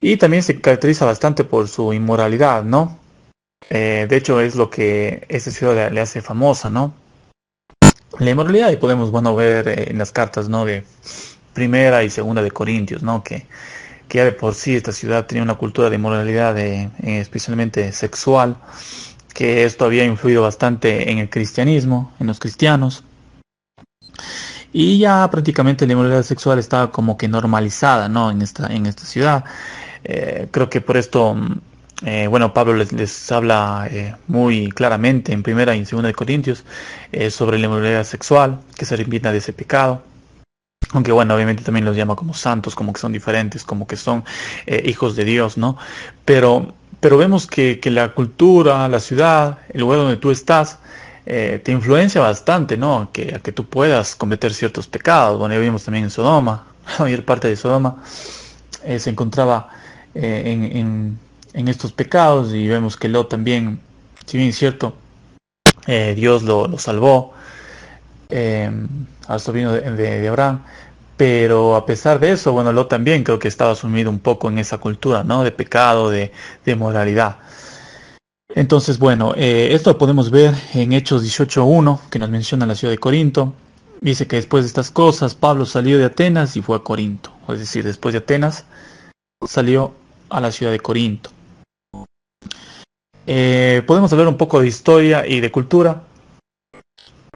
y también se caracteriza bastante por su inmoralidad, ¿no? De hecho es lo que esta ciudad le hace famosa, ¿no? La inmoralidad, y podemos, bueno, ver en las cartas, ¿no? De primera y segunda de Corintios, ¿no? Que ya de por sí esta ciudad tenía una cultura de inmoralidad especialmente sexual, que esto había influido bastante en el cristianismo, en los cristianos. Y ya prácticamente la inmoralidad sexual estaba como que normalizada, ¿no? En esta ciudad. Creo que por esto, bueno, Pablo les habla muy claramente en primera y en segunda de Corintios sobre la inmoralidad sexual, que se reivindica de ese pecado. Aunque bueno, obviamente también los llama como santos, como que son diferentes, como que son hijos de Dios, ¿no? Pero vemos que la cultura, la ciudad, el lugar donde tú estás, te influencia bastante, ¿no? A que tú puedas cometer ciertos pecados. Bueno, ya vimos también en Sodoma, la mayor parte de Sodoma se encontraba en estos pecados, y vemos que Lot también, si bien es cierto, Dios lo salvó al sobrino de Abraham, pero a pesar de eso, bueno, Lot también creo que estaba sumido un poco en esa cultura, ¿no? De pecado, de moralidad. Entonces, bueno, esto lo podemos ver en Hechos 18:1, que nos menciona la ciudad de Corinto. Dice que después de estas cosas, Pablo salió de Atenas y fue a Corinto. Es decir, después de Atenas, salió a la ciudad de Corinto. Podemos hablar un poco de historia y de cultura.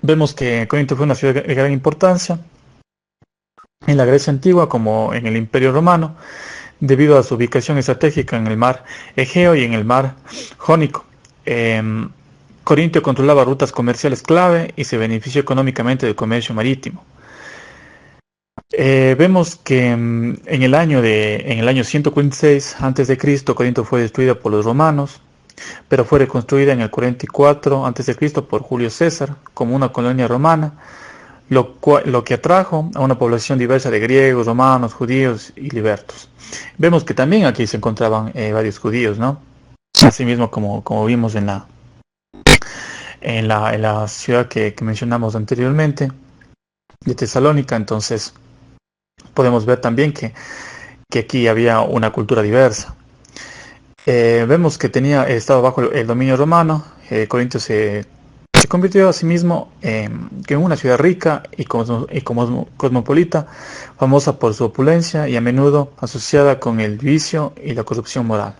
Vemos que Corinto fue una ciudad de gran importancia en la Grecia antigua como en el Imperio Romano, debido a su ubicación estratégica en el mar Egeo y en el mar Jónico. Corinto controlaba rutas comerciales clave y se benefició económicamente del comercio marítimo. Vemos que en el año 146 a.C. Corinto fue destruida por los romanos, pero fue reconstruida en el 44 a.C. por Julio César como una colonia romana, lo que atrajo a una población diversa de griegos, romanos, judíos y libertos. Vemos que también aquí se encontraban varios judíos, ¿no? Asimismo como vimos en la ciudad que mencionamos anteriormente, de Tesalónica. Entonces podemos ver también que aquí había una cultura diversa. Vemos que estaba bajo el dominio romano. Corinto se convirtió a sí mismo en una ciudad rica y cosmopolita, famosa por su opulencia y a menudo asociada con el vicio y la corrupción moral.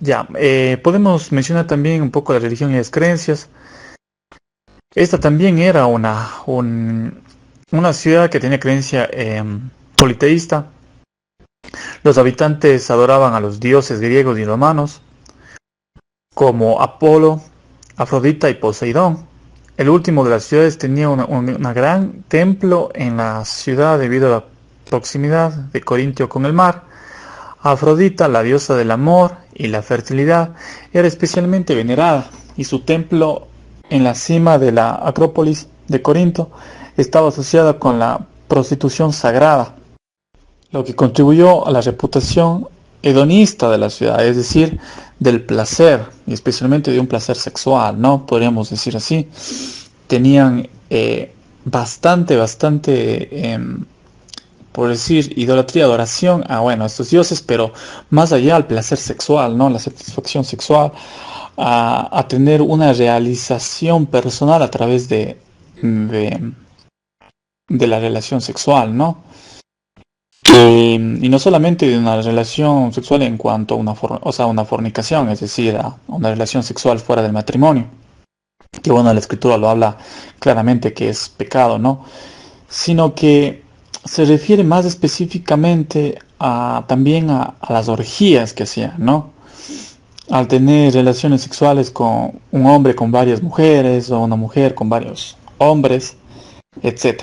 Ya, podemos mencionar también un poco la religión y las creencias. Esta también era una ciudad que tenía creencia politeísta. Los habitantes adoraban a los dioses griegos y romanos, como Apolo, Afrodita y Poseidón. El último de las ciudades tenía un gran templo en la ciudad debido a la proximidad de Corintio con el mar. Afrodita, la diosa del amor y la fertilidad, era especialmente venerada, y su templo en la cima de la Acrópolis de Corinto estaba asociada con la prostitución sagrada, lo que contribuyó a la reputación hedonista de la ciudad, es decir, del placer, y especialmente de un placer sexual, ¿no? Podríamos decir así. Tenían bastante, por decir, idolatría, adoración a estos dioses, pero más allá al placer sexual, ¿no? La satisfacción sexual, a tener una realización personal a través de la relación sexual, ¿no? Y no solamente de una relación sexual en cuanto a una fornicación, es decir, a una relación sexual fuera del matrimonio, que bueno, la escritura lo habla claramente que es pecado, ¿no? Sino que se refiere más específicamente también a las orgías que hacían, ¿no? Al tener relaciones sexuales con un hombre con varias mujeres, o una mujer con varios hombres, etc.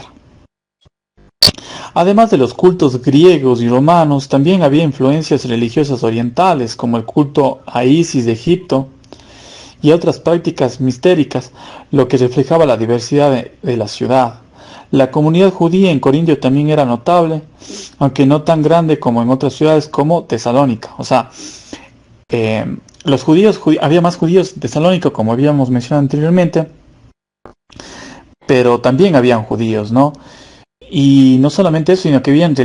Además de los cultos griegos y romanos, también había influencias religiosas orientales, como el culto a Isis de Egipto y otras prácticas mistéricas, lo que reflejaba la diversidad de la ciudad. La comunidad judía en Corintio también era notable, aunque no tan grande como en otras ciudades como Tesalónica. O sea, los judíos, había más judíos en Tesalónica, como habíamos mencionado anteriormente, pero también habían judíos, ¿no? Y no solamente eso, sino que habían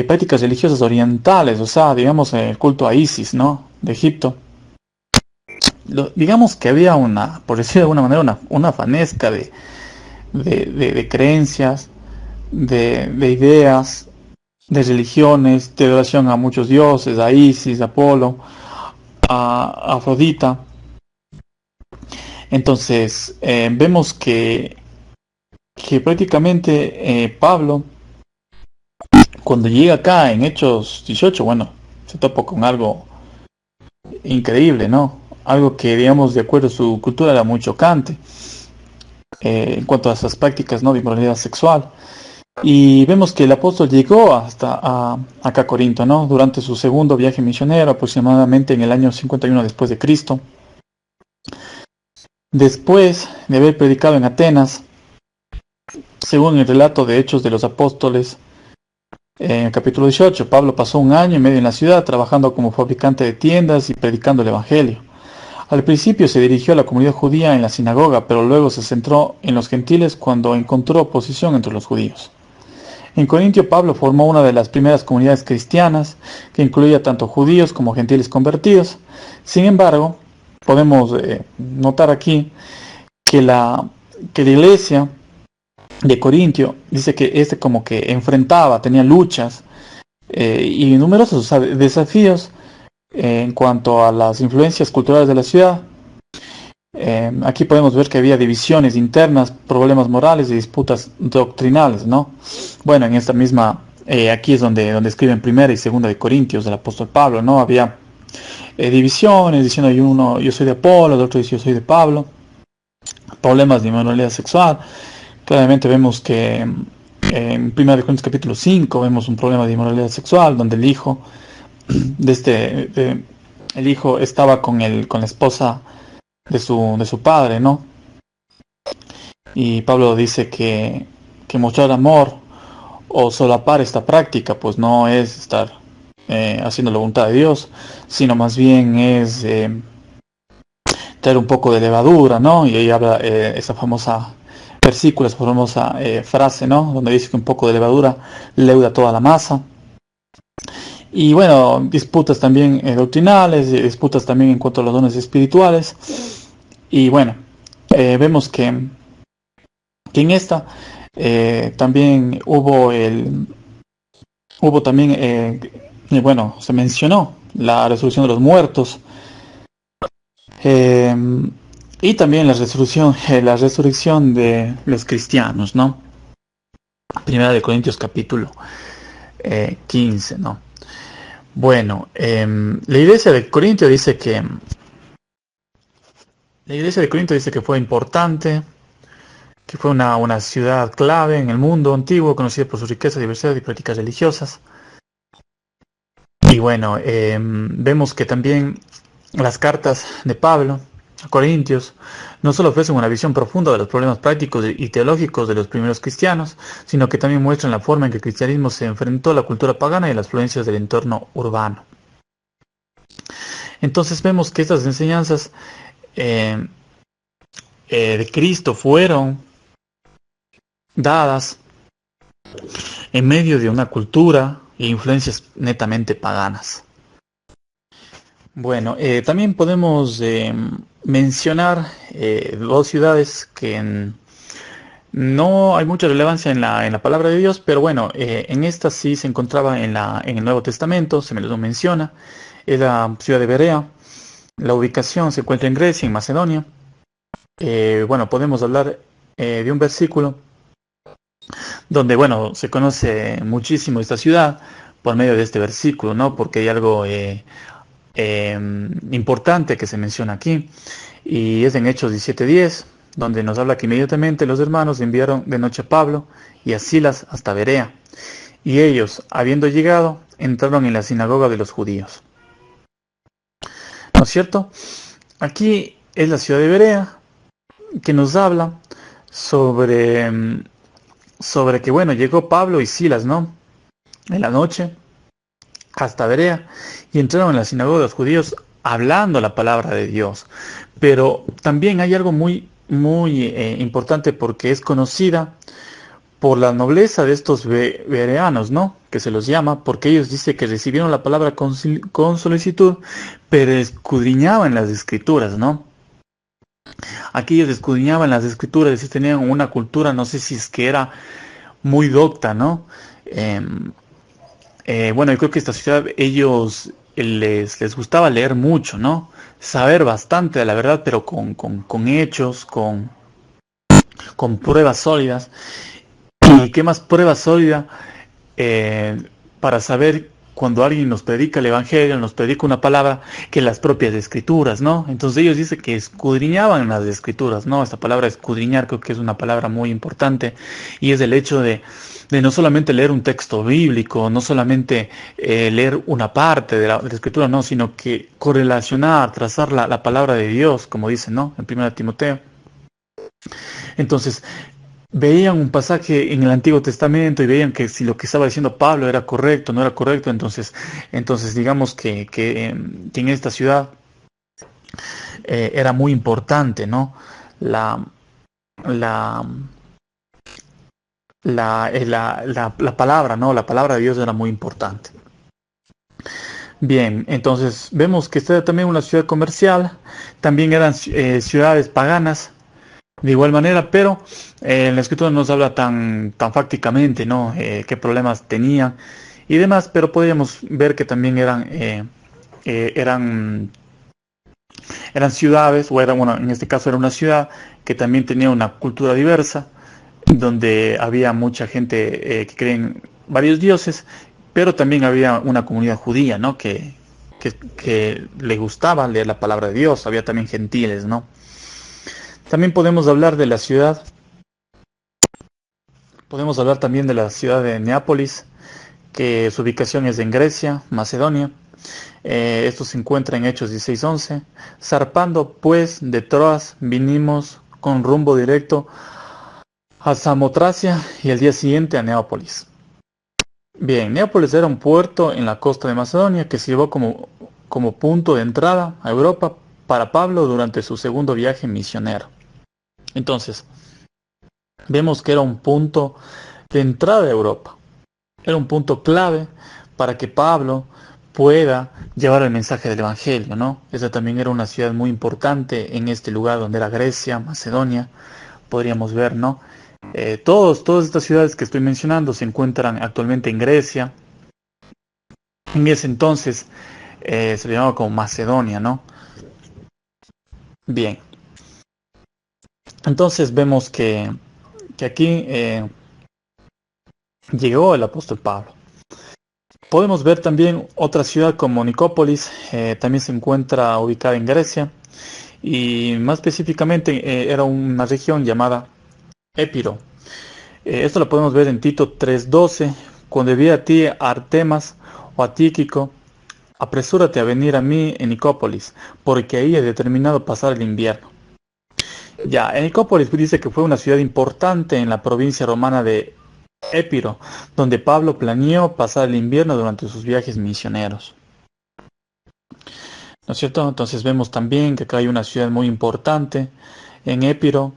prácticas religiosas orientales, o sea, digamos, el culto a Isis, ¿no? De Egipto. Digamos que había una, por decirlo de alguna manera, una fanesca de creencias, de ideas, de religiones, de adoración a muchos dioses, a Isis, a Apolo, a Afrodita. Entonces, vemos que prácticamente Pablo, cuando llega acá en Hechos 18, bueno, se topa con algo increíble, ¿no? Algo que, digamos, de acuerdo a su cultura era muy chocante en cuanto a esas prácticas, ¿no? De inmoralidad sexual. Y vemos que el apóstol llegó acá a Corinto, ¿no? Durante su segundo viaje misionero, aproximadamente en el año 51 después de Cristo. Después de haber predicado en Atenas, según el relato de Hechos de los Apóstoles, en el capítulo 18, Pablo pasó 1 año y medio en la ciudad trabajando como fabricante de tiendas y predicando el Evangelio. Al principio se dirigió a la comunidad judía en la sinagoga, pero luego se centró en los gentiles cuando encontró oposición entre los judíos. En Corintio, Pablo formó una de las primeras comunidades cristianas que incluía tanto judíos como gentiles convertidos. Sin embargo, podemos notar aquí que que la iglesia de Corintio dice que como que enfrentaba, tenía luchas y numerosos desafíos en cuanto a las influencias culturales de la ciudad. Aquí podemos ver que había divisiones internas, problemas morales y disputas doctrinales, ¿no? Bueno, en esta misma, aquí es donde escriben primera y segunda de Corintios del apóstol Pablo, ¿no? Había divisiones, diciendo yo soy de Apolo, el otro dice yo soy de Pablo, problemas de inmoralidad sexual. Claramente vemos que en 1 Corintios capítulo 5 vemos un problema de inmoralidad sexual, donde el hijo estaba con la esposa de su padre, ¿no? Y Pablo dice que mostrar amor o solapar esta práctica, pues no es estar haciendo la voluntad de Dios, sino más bien es traer un poco de levadura, ¿no? Y ahí habla esa famosa versículo, esa famosa frase, ¿no? Donde dice que un poco de levadura leuda toda la masa. Y bueno, disputas también doctrinales, disputas también en cuanto a los dones espirituales. Y bueno, vemos que en esta también hubo también, bueno, se mencionó la resurrección de los muertos, eh, y también la resurrección de los cristianos, ¿no? Primera de Corintios capítulo 15, ¿no? Bueno, la iglesia de Corinto dice que fue importante, que fue una ciudad clave en el mundo antiguo, conocida por su riqueza, diversidad y prácticas religiosas. Y bueno, vemos que también las cartas de Pablo a Corintios no solo ofrecen una visión profunda de los problemas prácticos y teológicos de los primeros cristianos, sino que también muestran la forma en que el cristianismo se enfrentó a la cultura pagana y a las influencias del entorno urbano. Entonces vemos que estas enseñanzas de Cristo fueron dadas en medio de una cultura e influencias netamente paganas. Bueno, también podemos mencionar dos ciudades que no hay mucha relevancia en la palabra de Dios, pero bueno, en esta sí se encontraba en el Nuevo Testamento, se me lo menciona, es la ciudad de Berea. La ubicación se encuentra en Grecia, en Macedonia. Bueno, podemos hablar de un versículo donde, bueno, se conoce muchísimo esta ciudad por medio de este versículo, ¿no? Porque hay algo importante que se menciona aquí, y es en Hechos 17:10, donde nos habla que inmediatamente los hermanos enviaron de noche a Pablo y a Silas hasta Berea, y ellos, habiendo llegado, entraron en la sinagoga de los judíos. ¿No es cierto? Aquí es la ciudad de Berea, que nos habla sobre, sobre que, bueno, llegó Pablo y Silas, ¿no? En la noche hasta Berea y entraron en la sinagoga de los judíos hablando la palabra de Dios. Pero también hay algo muy importante porque es conocida por la nobleza de estos bereanos, ¿no? Que se los llama, porque ellos dicen que recibieron la palabra con solicitud, pero escudriñaban las escrituras, ¿no? Aquí ellos escudriñaban las escrituras y tenían una cultura, no sé si es que era muy docta, ¿no? Bueno, yo creo que esta ciudad ellos les gustaba leer mucho, ¿no? Saber bastante de la verdad, pero con hechos, con pruebas sólidas. ¿Y qué más prueba sólida eh, para saber cuando alguien nos predica el Evangelio, nos predica una palabra, que las propias escrituras, ¿no? Entonces ellos dicen que escudriñaban las escrituras, ¿no? Esta palabra escudriñar creo que es una palabra muy importante y es el hecho de no solamente leer un texto bíblico, no solamente leer una parte de la escritura, no, sino que correlacionar, trazar la palabra de Dios, como dicen, ¿no? En 1 Timoteo. Entonces, veían un pasaje en el Antiguo Testamento y veían que si lo que estaba diciendo Pablo era correcto, no era correcto, entonces digamos que en esta ciudad era muy importante, ¿no? La, la, la palabra, ¿no? La palabra de Dios era muy importante. Bien, entonces vemos que esta era también una ciudad comercial, también eran ciudades paganas, de igual manera, pero la escritura no nos habla tan fácticamente, ¿no? Qué problemas tenían y demás, pero podríamos ver que también eran ciudades, o era, bueno, en este caso era una ciudad que también tenía una cultura diversa, donde había mucha gente que creía en varios dioses, pero también había una comunidad judía, ¿no? Que le gustaba leer la palabra de Dios, había también gentiles, ¿no? También podemos hablar de la ciudad. Podemos hablar también de la ciudad de Neápolis, que su ubicación es en Grecia, Macedonia. Esto se encuentra en Hechos 16:11. Zarpando pues de Troas, vinimos con rumbo directo a Samotracia y al día siguiente a Neápolis. Bien, Neápolis era un puerto en la costa de Macedonia que sirvió como punto de entrada a Europa para Pablo durante su segundo viaje misionero. Entonces, vemos que era un punto de entrada a Europa. Era un punto clave para que Pablo pueda llevar el mensaje del Evangelio, ¿no? Esa también era una ciudad muy importante en este lugar donde era Grecia, Macedonia, podríamos ver, ¿no? Todas estas ciudades que estoy mencionando se encuentran actualmente en Grecia. En ese entonces se le llamaba como Macedonia, ¿no? Bien, entonces vemos que aquí llegó el apóstol Pablo. Podemos ver también otra ciudad como Nicópolis, también se encuentra ubicada en Grecia y más específicamente era una región llamada Épiro. Esto lo podemos ver en Tito 3:12, cuando vi a ti Artemas o a Tíquico, apresúrate a venir a mí en Nicópolis, porque ahí he determinado pasar el invierno. Ya, en Nicópolis dice que fue una ciudad importante en la provincia romana de Épiro, donde Pablo planeó pasar el invierno durante sus viajes misioneros. ¿No es cierto? Entonces vemos también que acá hay una ciudad muy importante en Épiro,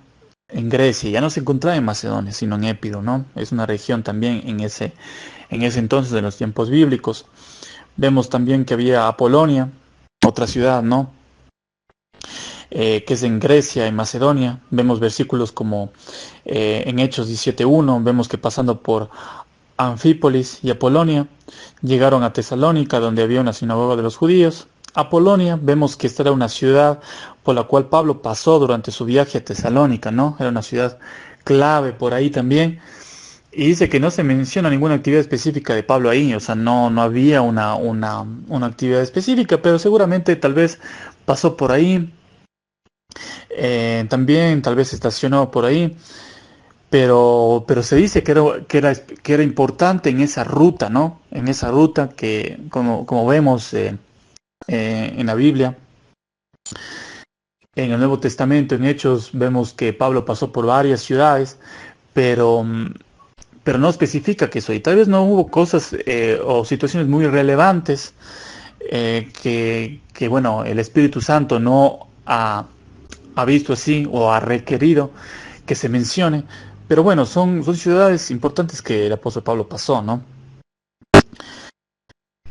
en Grecia. Ya no se encontraba en Macedonia, sino en Épiro, ¿no? Es una región también en ese entonces de los tiempos bíblicos. Vemos también que había Apolonia, otra ciudad, ¿no? Que es en Grecia, en Macedonia. Vemos versículos como en Hechos 17:1, vemos que pasando por Anfípolis y Apolonia, llegaron a Tesalónica, donde había una sinagoga de los judíos. Apolonia, vemos que esta era una ciudad por la cual Pablo pasó durante su viaje a Tesalónica, ¿no? Era una ciudad clave por ahí también. Y dice que no se menciona ninguna actividad específica de Pablo ahí, o sea, no había una actividad específica, pero seguramente tal vez pasó por ahí, también tal vez estacionó por ahí. Pero se dice que era importante en esa ruta, ¿no? En esa ruta que, como vemos en la Biblia, En el Nuevo Testamento, en Hechos, vemos que Pablo pasó por varias ciudades, pero, pero no especifica que eso. Y tal vez no hubo cosas o situaciones muy relevantes bueno, el Espíritu Santo no ha visto así o ha requerido que se mencione. Pero bueno, son ciudades importantes que el apóstol Pablo pasó, ¿no?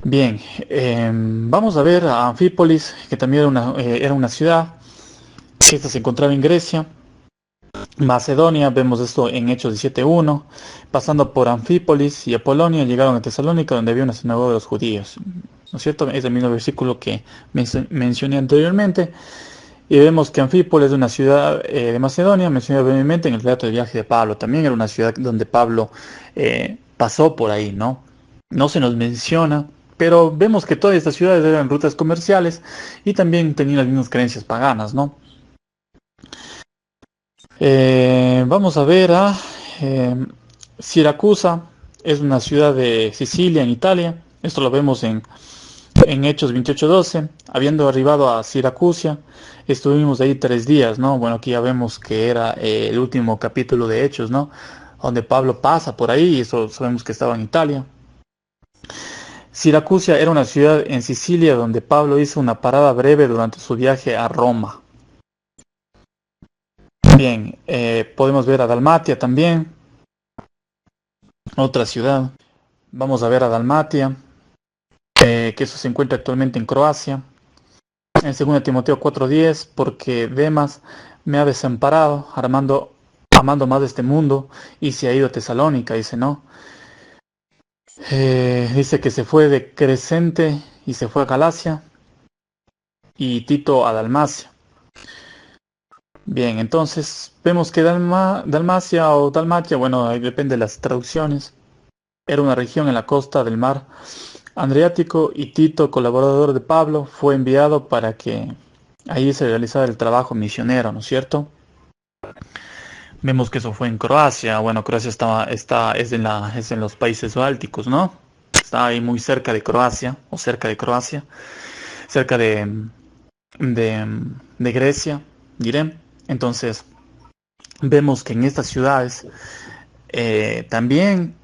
Bien, vamos a ver a Anfípolis, que también era una ciudad, que esta se encontraba en Grecia. Macedonia, vemos esto en Hechos 17:1, pasando por Anfípolis y Apolonia, llegaron a Tesalónica, donde había una sinagoga de los judíos. ¿No es cierto? Es el mismo versículo que mencioné anteriormente. Y vemos que Anfípolis es una ciudad de Macedonia, mencioné brevemente en el relato del viaje de Pablo. También era una ciudad donde Pablo pasó por ahí, ¿no? No se nos menciona, pero vemos que todas estas ciudades eran rutas comerciales y también tenían las mismas creencias paganas, ¿no? Vamos a ver a Siracusa, es una ciudad de Sicilia, en Italia. Esto lo vemos en Hechos 28:12. Habiendo arribado a Siracusa, estuvimos ahí 3 días, ¿no? Bueno, aquí ya vemos que era el último capítulo de Hechos, ¿no? Donde Pablo pasa por ahí, y eso sabemos que estaba en Italia. Siracusa era una ciudad en Sicilia donde Pablo hizo una parada breve durante su viaje a Roma. Bien, podemos ver a Dalmatia también, otra ciudad. Vamos a ver a Dalmatia, que eso se encuentra actualmente en Croacia. En 2 Timoteo 4:10, porque Demas me ha desamparado, amando más de este mundo, y se ha ido a Tesalónica, dice, ¿no? Dice que se fue de Crescente y se fue a Galacia, y Tito a Dalmacia. Bien, entonces vemos que Dalmacia o Dalmatia, bueno, ahí depende de las traducciones, era una región en la costa del mar Adriático, y Tito, colaborador de Pablo, fue enviado para que ahí se realizara el trabajo misionero, ¿no es cierto? Vemos que eso fue en Croacia. Bueno, Croacia es en los países bálticos, ¿no? Está ahí muy cerca de Croacia, o cerca de Croacia, cerca de Grecia, diré. Entonces, vemos que en estas ciudades también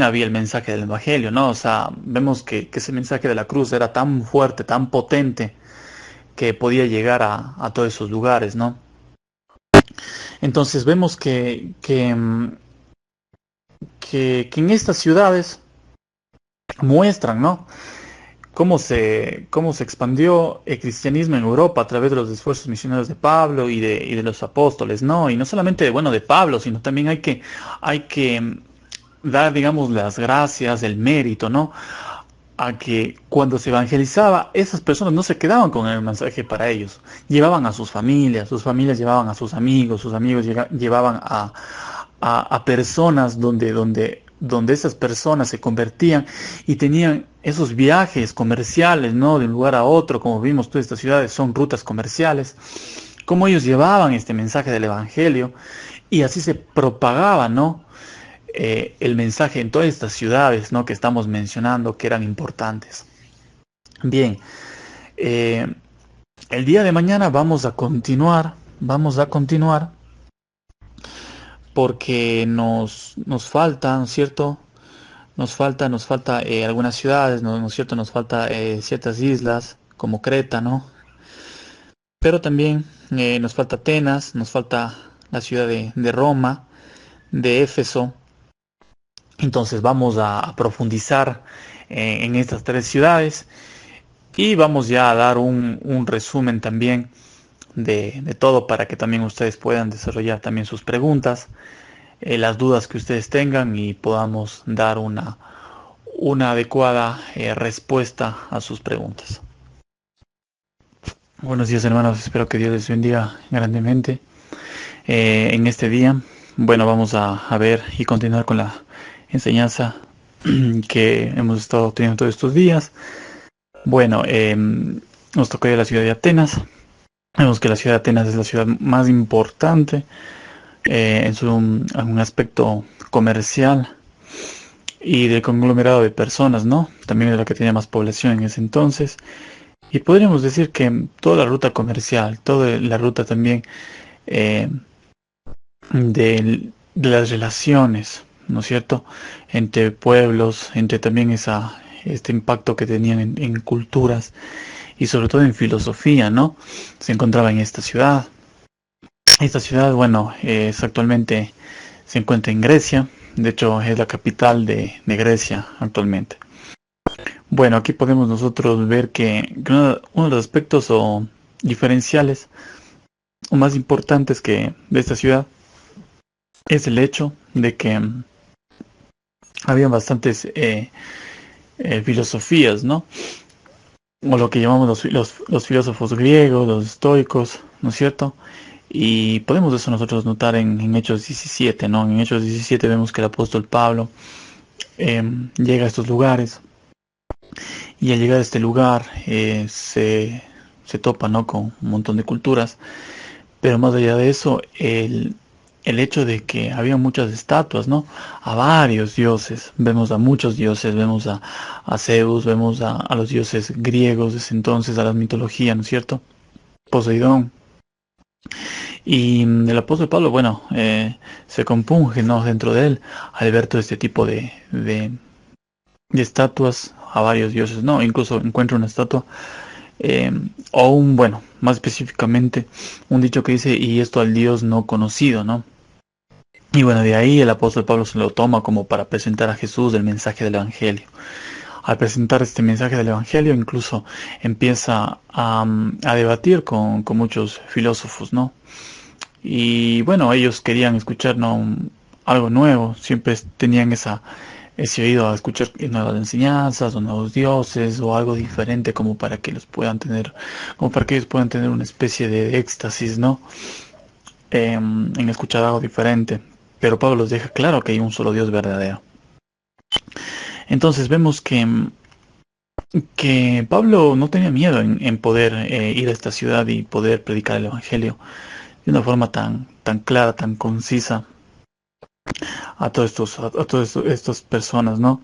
había el mensaje del Evangelio, ¿no? O sea, vemos que ese mensaje de la cruz era tan fuerte, tan potente, que podía llegar a todos esos lugares, ¿no? Entonces vemos que en estas ciudades muestran, ¿no? Cómo se expandió el cristianismo en Europa a través de los esfuerzos misioneros de Pablo y de los apóstoles, ¿no? Y no solamente, bueno, de Pablo, sino también hay que dar, digamos, las gracias, el mérito, ¿no? A que cuando se evangelizaba, esas personas no se quedaban con el mensaje para ellos. Llevaban a sus familias llevaban a sus amigos llevaban a personas donde esas personas se convertían y tenían esos viajes comerciales, ¿no? De un lugar a otro, como vimos, todas estas ciudades son rutas comerciales, como ellos llevaban este mensaje del Evangelio y así se propagaba, ¿no? El mensaje en todas estas ciudades, ¿no? Que estamos mencionando que eran importantes. Bien, eh, el día de mañana vamos a continuar porque nos falta, ¿no es cierto? Nos falta algunas ciudades, ¿no es cierto? Nos falta ciertas islas como Creta, ¿no? Pero también nos falta Atenas, nos falta la ciudad de Roma, de Éfeso. Entonces vamos a profundizar en estas 3 ciudades y vamos ya a dar un resumen también de todo para que también ustedes puedan desarrollar también sus preguntas, las dudas que ustedes tengan y podamos dar una adecuada respuesta a sus preguntas. Buenos días, hermanos, espero que Dios les bendiga grandemente en este día. Bueno, vamos a ver y continuar con la enseñanza que hemos estado teniendo todos estos días. Bueno, nos tocó ir a la ciudad de Atenas. Vemos que la ciudad de Atenas es la ciudad más importante en un aspecto comercial y de conglomerado de personas, ¿no? También era la que tenía más población en ese entonces. Y podríamos decir que toda la ruta comercial, toda la ruta también eh, de las relaciones, ¿no es cierto? Entre pueblos, entre también este impacto que tenían en culturas y sobre todo en filosofía, ¿no? Se encontraba en esta ciudad. Esta ciudad, bueno, actualmente se encuentra en Grecia, de hecho es la capital de Grecia actualmente. Bueno, aquí podemos nosotros ver que uno de los aspectos o diferenciales o más importantes que de esta ciudad es el hecho de que había bastantes filosofías, ¿no? O lo que llamamos los filósofos griegos, los estoicos, ¿no es cierto? Y podemos eso nosotros notar en Hechos 17, ¿no? En Hechos 17 vemos que el apóstol Pablo llega a estos lugares y al llegar a este lugar se topa, ¿no? Con un montón de culturas, pero más allá de eso, el hecho de que había muchas estatuas, ¿no? A varios dioses, vemos a muchos dioses, vemos a Zeus, vemos a los dioses griegos de ese entonces, a la mitología, ¿no es cierto? Poseidón. Y el apóstol Pablo, bueno, se compunge, ¿no? Dentro de él al ver todo este tipo de estatuas a varios dioses, ¿no? Incluso encuentra una estatua, eh, o bueno, más específicamente, un dicho que dice, y esto al Dios no conocido, ¿no? Y bueno, de ahí el apóstol Pablo se lo toma como para presentar a Jesús el mensaje del Evangelio. Al presentar este mensaje del Evangelio, incluso empieza a debatir con muchos filósofos, ¿no? Y bueno, ellos querían escuchar, ¿no? Algo nuevo, siempre tenían ese oído a escuchar nuevas enseñanzas o nuevos dioses o algo diferente como para que los puedan tener, como para que ellos puedan tener una especie de éxtasis, ¿no? En escuchar algo diferente. Pero Pablo los deja claro que hay un solo Dios verdadero. Entonces vemos que Pablo no tenía miedo en poder ir a esta ciudad y poder predicar el Evangelio de una forma tan clara, tan concisa a todas estas personas, ¿no?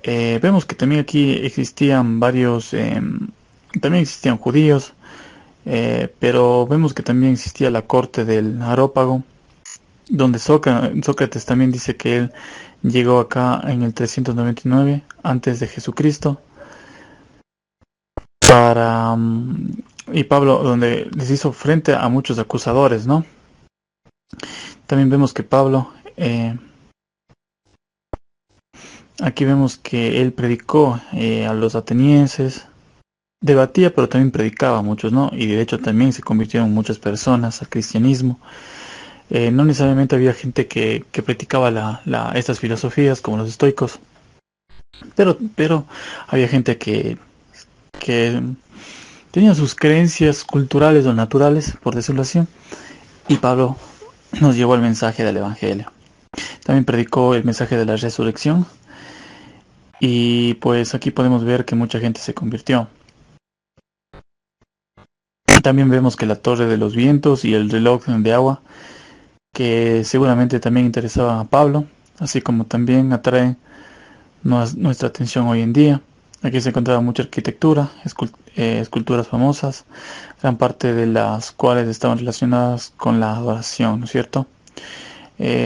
Vemos que también aquí existían también existían judíos, pero vemos que también existía la corte del Arópago, donde Sócrates también dice que él llegó acá en el 399 antes de Jesucristo y Pablo donde les hizo frente a muchos acusadores, ¿no? También vemos que Pablo aquí vemos que él predicó a los atenienses, debatía pero también predicaba a muchos, ¿no? Y de hecho también se convirtieron muchas personas al cristianismo. No necesariamente había gente que practicaba estas filosofías como los estoicos, pero había gente que tenía sus creencias culturales o naturales, por decirlo así, y Pablo nos llevó el mensaje del Evangelio. También predicó el mensaje de la resurrección y pues aquí podemos ver que mucha gente se convirtió. También vemos que la torre de los vientos y el reloj de agua, que seguramente también interesaba a Pablo, así como también atrae nuestra atención hoy en día. Aquí se encontraba mucha arquitectura, esculturas famosas, gran parte de las cuales estaban relacionadas con la adoración, ¿no es cierto?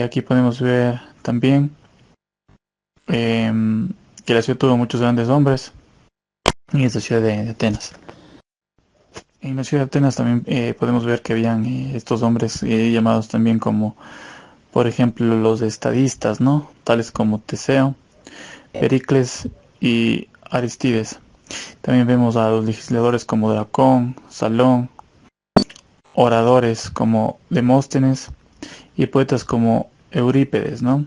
Aquí podemos ver también que la ciudad tuvo muchos grandes hombres en esta ciudad de Atenas. En la ciudad de Atenas también podemos ver que habían estos hombres llamados también como, por ejemplo, los estadistas, ¿no? Tales como Teseo, Pericles y Aristides. También vemos a los legisladores como Dracón, Salón, oradores como Demóstenes y poetas como Eurípedes, ¿no?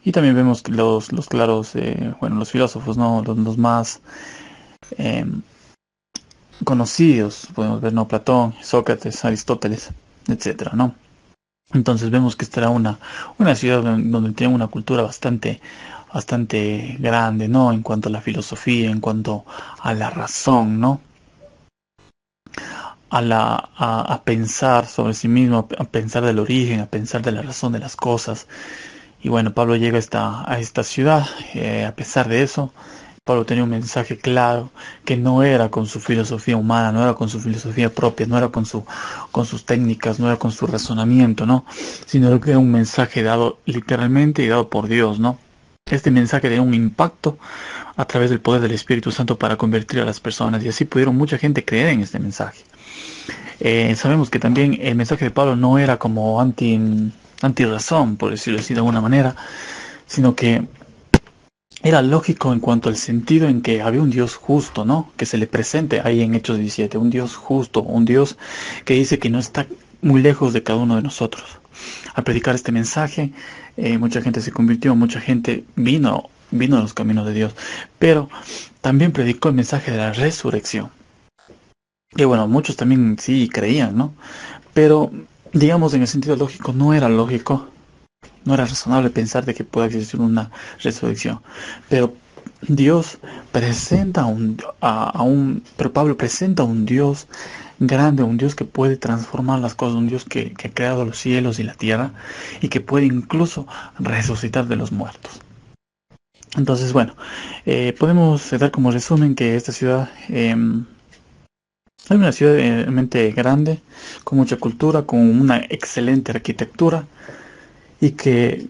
Y también vemos que los claros, bueno, los filósofos, ¿no? Los más eh, conocidos, podemos ver, ¿no? Platón, Sócrates, Aristóteles, etcétera, ¿no? Entonces vemos que esta era una ciudad donde tiene una cultura bastante grande, ¿no? En cuanto a la filosofía, en cuanto a la razón, ¿no? A pensar sobre sí mismo, a pensar del origen, a pensar de la razón de las cosas. Y bueno, Pablo llega a esta ciudad, a pesar de eso, Pablo tenía un mensaje claro, que no era con su filosofía humana, no era con su filosofía propia, no era con sus técnicas, no era con su razonamiento, ¿no? Sino que era un mensaje dado literalmente y dado por Dios, ¿no? Este mensaje tenía un impacto a través del poder del Espíritu Santo para convertir a las personas, y así pudieron mucha gente creer en este mensaje. Sabemos que también el mensaje de Pablo no era como anti-razón, por decirlo así de alguna manera, sino que era lógico en cuanto al sentido en que había un Dios justo, ¿no? Que se le presente ahí en Hechos 17, un Dios justo, un Dios que dice que no está muy lejos de cada uno de nosotros. Al predicar este mensaje, mucha gente se convirtió, mucha gente vino a los caminos de Dios, pero también predicó el mensaje de la resurrección. Y bueno, muchos también sí creían, ¿no? Pero, digamos, en el sentido lógico, no era lógico, no era razonable pensar de que pueda existir una resurrección. Pero Dios presenta pero Pablo presenta un Dios grande, un Dios que puede transformar las cosas, un Dios que ha creado los cielos y la tierra y que puede incluso resucitar de los muertos. Entonces, bueno, podemos dar como resumen que esta ciudad es una ciudad realmente grande, con mucha cultura, con una excelente arquitectura y que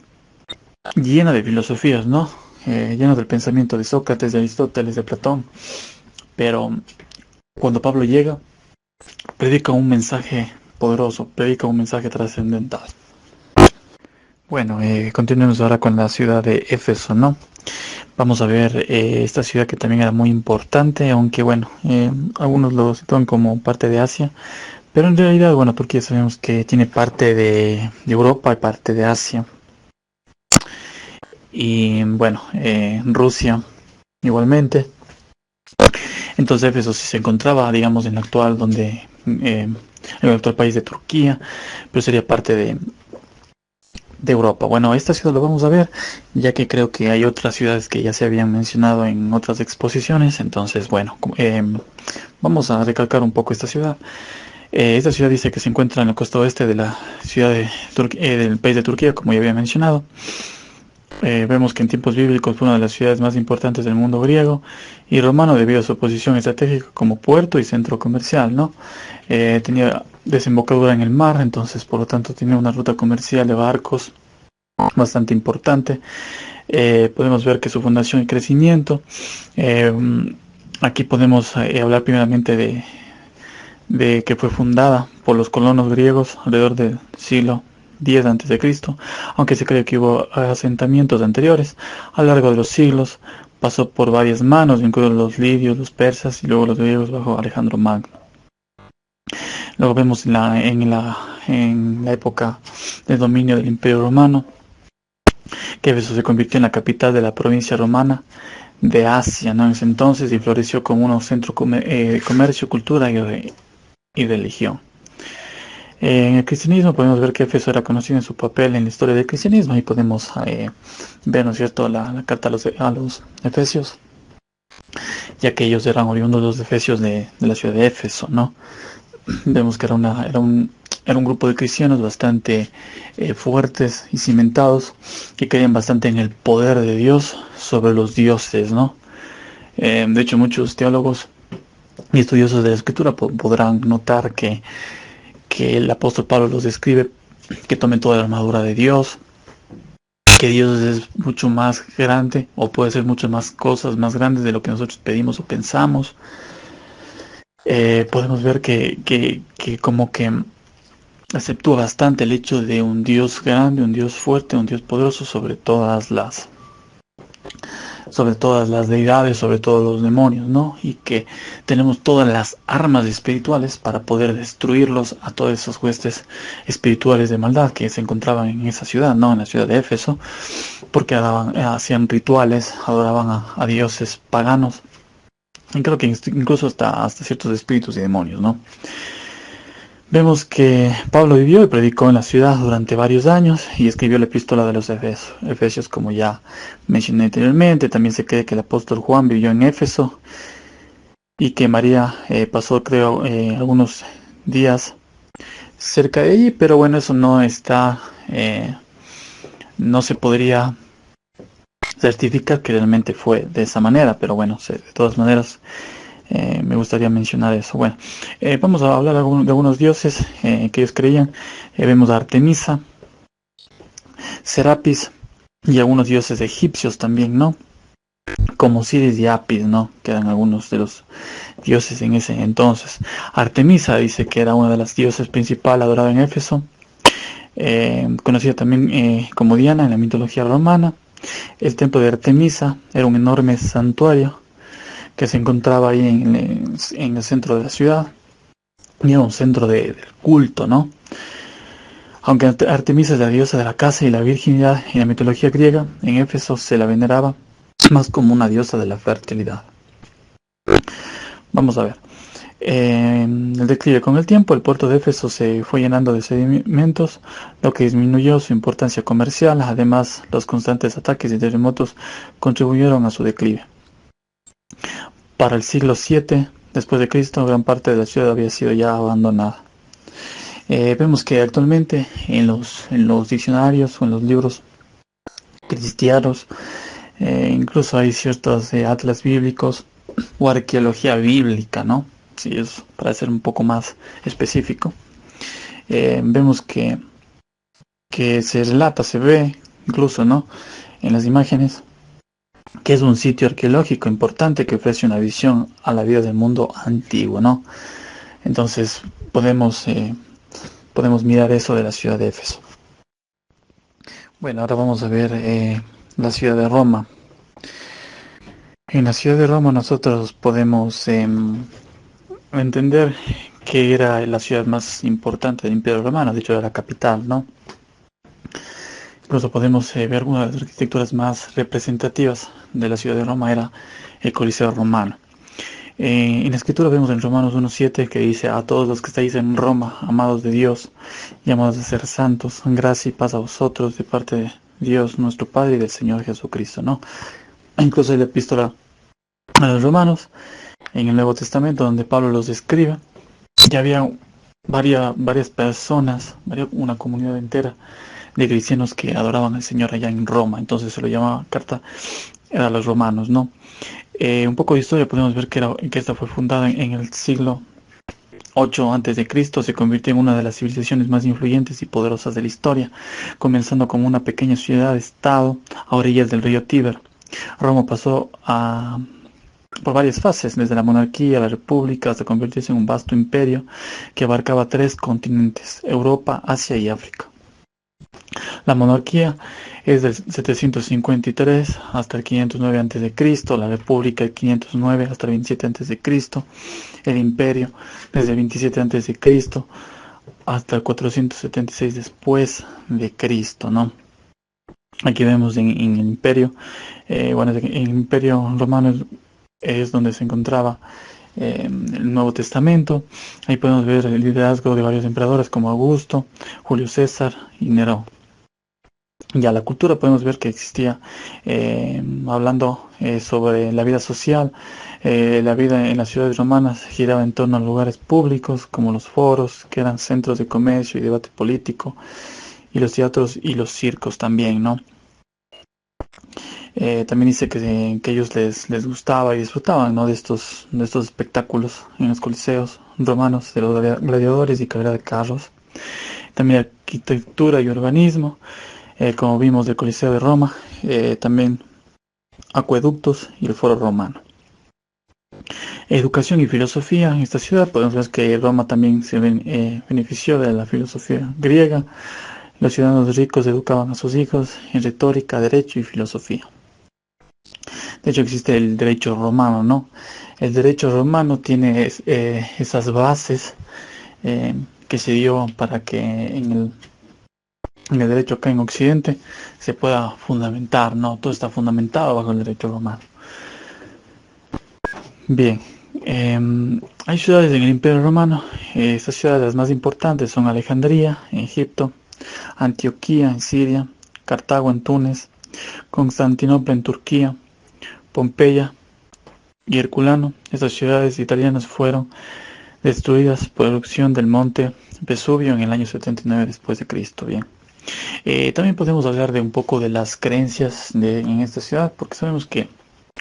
llena de filosofías, ¿no? Llena del pensamiento de Sócrates, de Aristóteles, de Platón. Pero cuando Pablo llega, predica un mensaje poderoso, predica un mensaje trascendental. Bueno, continuemos ahora con la ciudad de Éfeso, ¿no? Vamos a ver esta ciudad que también era muy importante, aunque bueno, algunos lo sitúan como parte de Asia, pero en realidad, bueno, Turquía sabemos que tiene parte de Europa y parte de Asia. Y bueno, Rusia igualmente. Entonces Éfeso sí se encontraba, digamos, en el actual, en el actual país de Turquía, pero sería parte de Europa. Bueno, esta ciudad lo vamos a ver, ya que creo que hay otras ciudades que ya se habían mencionado en otras exposiciones. Entonces, bueno, vamos a recalcar un poco esta ciudad. Esta ciudad dice que se encuentra en el costa oeste de la ciudad del país de Turquía, como ya había mencionado. Vemos que en tiempos bíblicos fue una de las ciudades más importantes del mundo griego y romano debido a su posición estratégica como puerto y centro comercial, ¿no? Tenía desembocadura en el mar, entonces por lo tanto tenía una ruta comercial de barcos bastante importante. Podemos ver que su fundación y crecimiento, eh, aquí podemos hablar primeramente de que fue fundada por los colonos griegos alrededor del siglo 10 a.C., aunque se cree que hubo asentamientos anteriores. A lo largo de los siglos pasó por varias manos, incluidos los lidios, los persas y luego los griegos bajo Alejandro Magno. Luego vemos en la época del dominio del Imperio Romano, que Éfeso se convirtió en la capital de la provincia romana de Asia, ¿no? En ese entonces, y floreció como un centro de comercio, cultura y religión. En el cristianismo podemos ver que Éfeso era conocido en su papel en la historia del cristianismo y podemos ver, ¿no es cierto?, la carta a los Efesios, ya que ellos eran oriundos los Efesios de la ciudad de Éfeso, ¿no? Vemos que era un grupo de cristianos bastante fuertes y cimentados, que creían bastante en el poder de Dios sobre los dioses, ¿no? De hecho, muchos teólogos y estudiosos de la escritura podrán notar que el apóstol Pablo los describe que tomen toda la armadura de Dios, que Dios es mucho más grande o puede hacer muchas más cosas más grandes de lo que nosotros pedimos o pensamos. Podemos ver que como que aceptúa bastante el hecho de un Dios grande, un Dios fuerte, un Dios poderoso sobre todas las deidades, sobre todos los demonios, ¿no? Y que tenemos todas las armas espirituales para poder destruirlos a todas esas huestes espirituales de maldad que se encontraban en esa ciudad, ¿no? En la ciudad de Éfeso, porque hacían rituales, adoraban a dioses paganos, y creo que incluso hasta ciertos espíritus y demonios, ¿no? Vemos que Pablo vivió y predicó en la ciudad durante varios años y escribió la epístola de los Efesios, como ya mencioné anteriormente. También se cree que el apóstol Juan vivió en Éfeso y que María pasó, creo, algunos días cerca de allí, pero bueno, eso no está, no se podría certificar que realmente fue de esa manera, pero bueno, de todas maneras me gustaría mencionar eso. Bueno, vamos a hablar de algunos dioses que ellos creían. Vemos a Artemisa, Serapis y algunos dioses egipcios también, ¿no? Como Osiris y Apis, ¿no? Que eran algunos de los dioses en ese entonces. Artemisa dice que era una de las dioses principales adorada en Éfeso, conocida también como Diana en la mitología romana. El templo de Artemisa era un enorme santuario que se encontraba ahí en el centro de la ciudad y era un centro del culto, ¿no? Aunque Artemisa es la diosa de la caza y la virginidad en la mitología griega, en Éfeso se la veneraba más como una diosa de la fertilidad. Vamos a ver. El declive con el tiempo, el puerto de Éfeso se fue llenando de sedimentos, lo que disminuyó su importancia comercial. Además, los constantes ataques y terremotos contribuyeron a su declive. Para el siglo VII después de Cristo, gran parte de la ciudad había sido ya abandonada. Vemos que actualmente en los diccionarios o en los libros cristianos, incluso hay ciertos atlas bíblicos o arqueología bíblica, ¿no? Sí, es para ser un poco más específico. Vemos que se relata, se ve incluso, ¿no? En las imágenes, que es un sitio arqueológico importante que ofrece una visión a la vida del mundo antiguo, ¿no? Entonces podemos mirar eso de la ciudad de Éfeso. Bueno, ahora vamos a ver la ciudad de Roma. En la ciudad de Roma nosotros podemos entender que era la ciudad más importante del Imperio Romano, de hecho era la capital, ¿no? Incluso podemos ver una de las arquitecturas más representativas de la ciudad de Roma era el Coliseo romano. En la escritura vemos en Romanos 1:7 que dice: a todos los que estáis en Roma, amados de Dios, llamados a ser santos, gracia y paz a vosotros de parte de Dios nuestro Padre y del Señor Jesucristo, ¿no? Incluso en la epístola a los Romanos, en el Nuevo Testamento, donde Pablo los describe, ya había varias personas, una comunidad entera de cristianos que adoraban al Señor allá en Roma. Entonces se lo llamaba carta a los romanos, ¿no? Un poco de historia, podemos ver que esta fue fundada en el siglo 8 a.C., se convirtió en una de las civilizaciones más influyentes y poderosas de la historia, comenzando como una pequeña ciudad-estado a orillas del río Tíber. Roma pasó por varias fases, desde la monarquía a la república, hasta convertirse en un vasto imperio que abarcaba 3 continentes: Europa, Asia y África. La monarquía es del 753 hasta el 509 a.C., la república del 509 hasta el 27 a.C., el imperio desde el 27 a.C. hasta el 476 después de Cristo, ¿no? Aquí vemos en el imperio, en el imperio romano es donde se encontraba el Nuevo Testamento. Ahí podemos ver el liderazgo de varios emperadores como Augusto, Julio César y Nerón. Ya la cultura podemos ver que existía, hablando sobre la vida social, la vida en las ciudades romanas giraba en torno a lugares públicos como los foros, que eran centros de comercio y debate político, y los teatros y los circos también, ¿no? También dice que ellos les gustaba y disfrutaban, ¿no? de estos espectáculos en los coliseos romanos, de los gladiadores y carrera de carros. También arquitectura y urbanismo, como vimos del Coliseo de Roma, también acueductos y el Foro Romano. Educación y filosofía. En esta ciudad podemos ver que Roma también se benefició de la filosofía griega. Los ciudadanos ricos educaban a sus hijos en retórica, derecho y filosofía. De hecho existe el derecho romano, ¿no? El derecho romano tiene esas bases que se dio para que en el derecho acá en Occidente se pueda fundamentar, ¿no? Todo está fundamentado bajo el derecho romano. Bien, hay ciudades en el Imperio Romano. Estas ciudades las más importantes son Alejandría en Egipto, Antioquía en Siria, Cartago en Túnez, Constantinopla en Turquía, Pompeya y Herculano. Estas ciudades italianas fueron destruidas por erupción del monte Vesubio en el año 79 después de Cristo. Bien. También podemos hablar de un poco de las creencias en esta ciudad, porque sabemos que,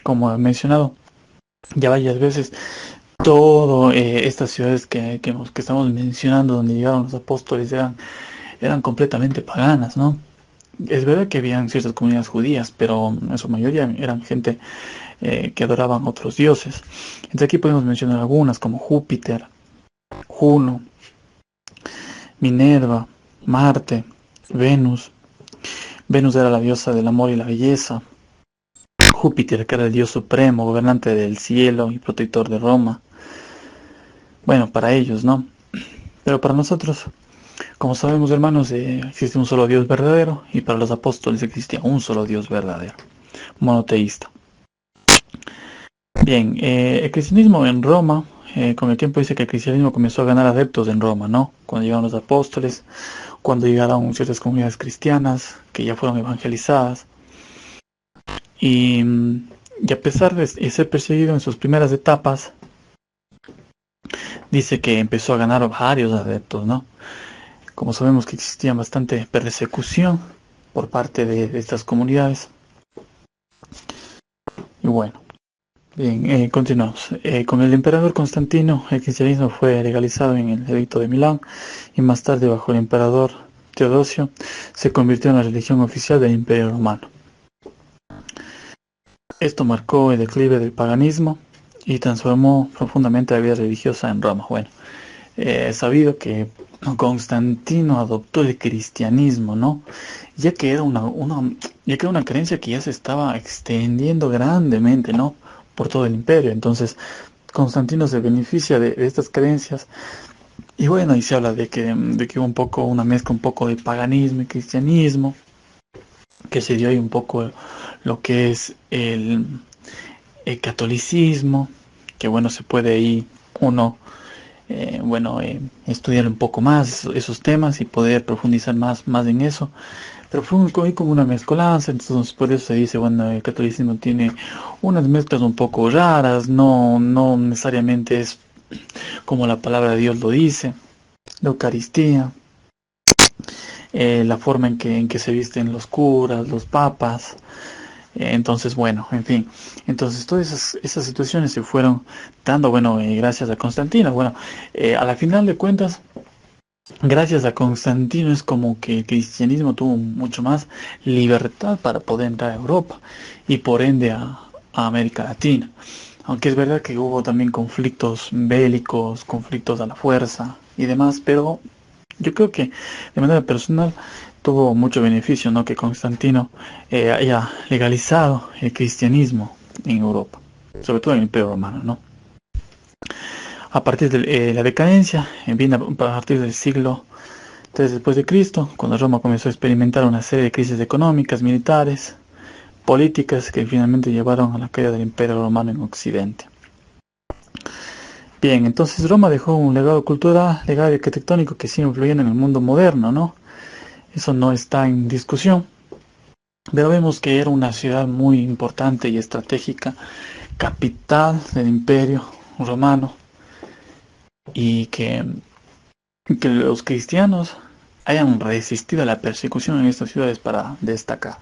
como he mencionado ya varias veces, todo estas ciudades que estamos mencionando, donde llegaron los apóstoles, eran completamente paganas, ¿no? Es verdad que habían ciertas comunidades judías, pero en su mayoría eran gente que adoraban otros dioses. Entonces aquí podemos mencionar algunas como Júpiter, Juno, Minerva, Marte, Venus. Venus era la diosa del amor y la belleza. Júpiter, que era el dios supremo, gobernante del cielo y protector de Roma. Bueno, para ellos, ¿no? Pero para nosotros, como sabemos, hermanos, existe un solo Dios verdadero y para los apóstoles existía un solo Dios verdadero, monoteísta. Bien, el cristianismo en Roma, con el tiempo dice que el cristianismo comenzó a ganar adeptos en Roma, ¿no? Cuando llegaron los apóstoles, cuando llegaron ciertas comunidades cristianas que ya fueron evangelizadas. Y, y a pesar de ser perseguido en sus primeras etapas, dice que empezó a ganar varios adeptos, ¿no? Como sabemos que existía bastante persecución por parte de estas comunidades. Y bueno, bien, continuamos. Con el emperador Constantino, el cristianismo fue legalizado en el Edicto de Milán y más tarde, bajo el emperador Teodosio, se convirtió en la religión oficial del Imperio Romano. Esto marcó el declive del paganismo y transformó profundamente la vida religiosa en Roma. Bueno, es sabido que Constantino adoptó el cristianismo, ¿no? Ya que era ya que era una creencia que ya se estaba extendiendo grandemente, ¿no? Por todo el imperio. Entonces, Constantino se beneficia de estas creencias. Y bueno, ahí se habla de que hubo un poco, una mezcla un poco de paganismo y cristianismo, que se dio ahí un poco lo que es el catolicismo, que bueno, se puede ahí uno estudiar un poco más esos temas y poder profundizar más en eso. Pero fue como una mezcolanza, entonces por eso se dice, bueno, el catolicismo tiene unas mezclas un poco raras, no necesariamente es como la palabra de Dios lo dice, la Eucaristía, la forma en que se visten los curas, los papas. Entonces, bueno, en fin. Entonces, todas esas situaciones se fueron dando, bueno, gracias a Constantino. Bueno, a la final de cuentas, gracias a Constantino es como que el cristianismo tuvo mucho más libertad para poder entrar a Europa y por ende a América Latina. Aunque es verdad que hubo también conflictos bélicos, conflictos a la fuerza y demás, pero yo creo que de manera personal tuvo mucho beneficio, ¿no? Que Constantino haya legalizado el cristianismo en Europa, sobre todo en el Imperio Romano, ¿no? A partir de la decadencia, viene a partir del siglo III después de Cristo, cuando Roma comenzó a experimentar una serie de crisis económicas, militares, políticas que finalmente llevaron a la caída del Imperio Romano en Occidente. Bien, entonces Roma dejó un legado cultural, legado arquitectónico que sigue influyendo en el mundo moderno, ¿no? Eso no está en discusión. Pero vemos que era una ciudad muy importante y estratégica, capital del Imperio Romano, y que los cristianos hayan resistido a la persecución en estas ciudades para destacar.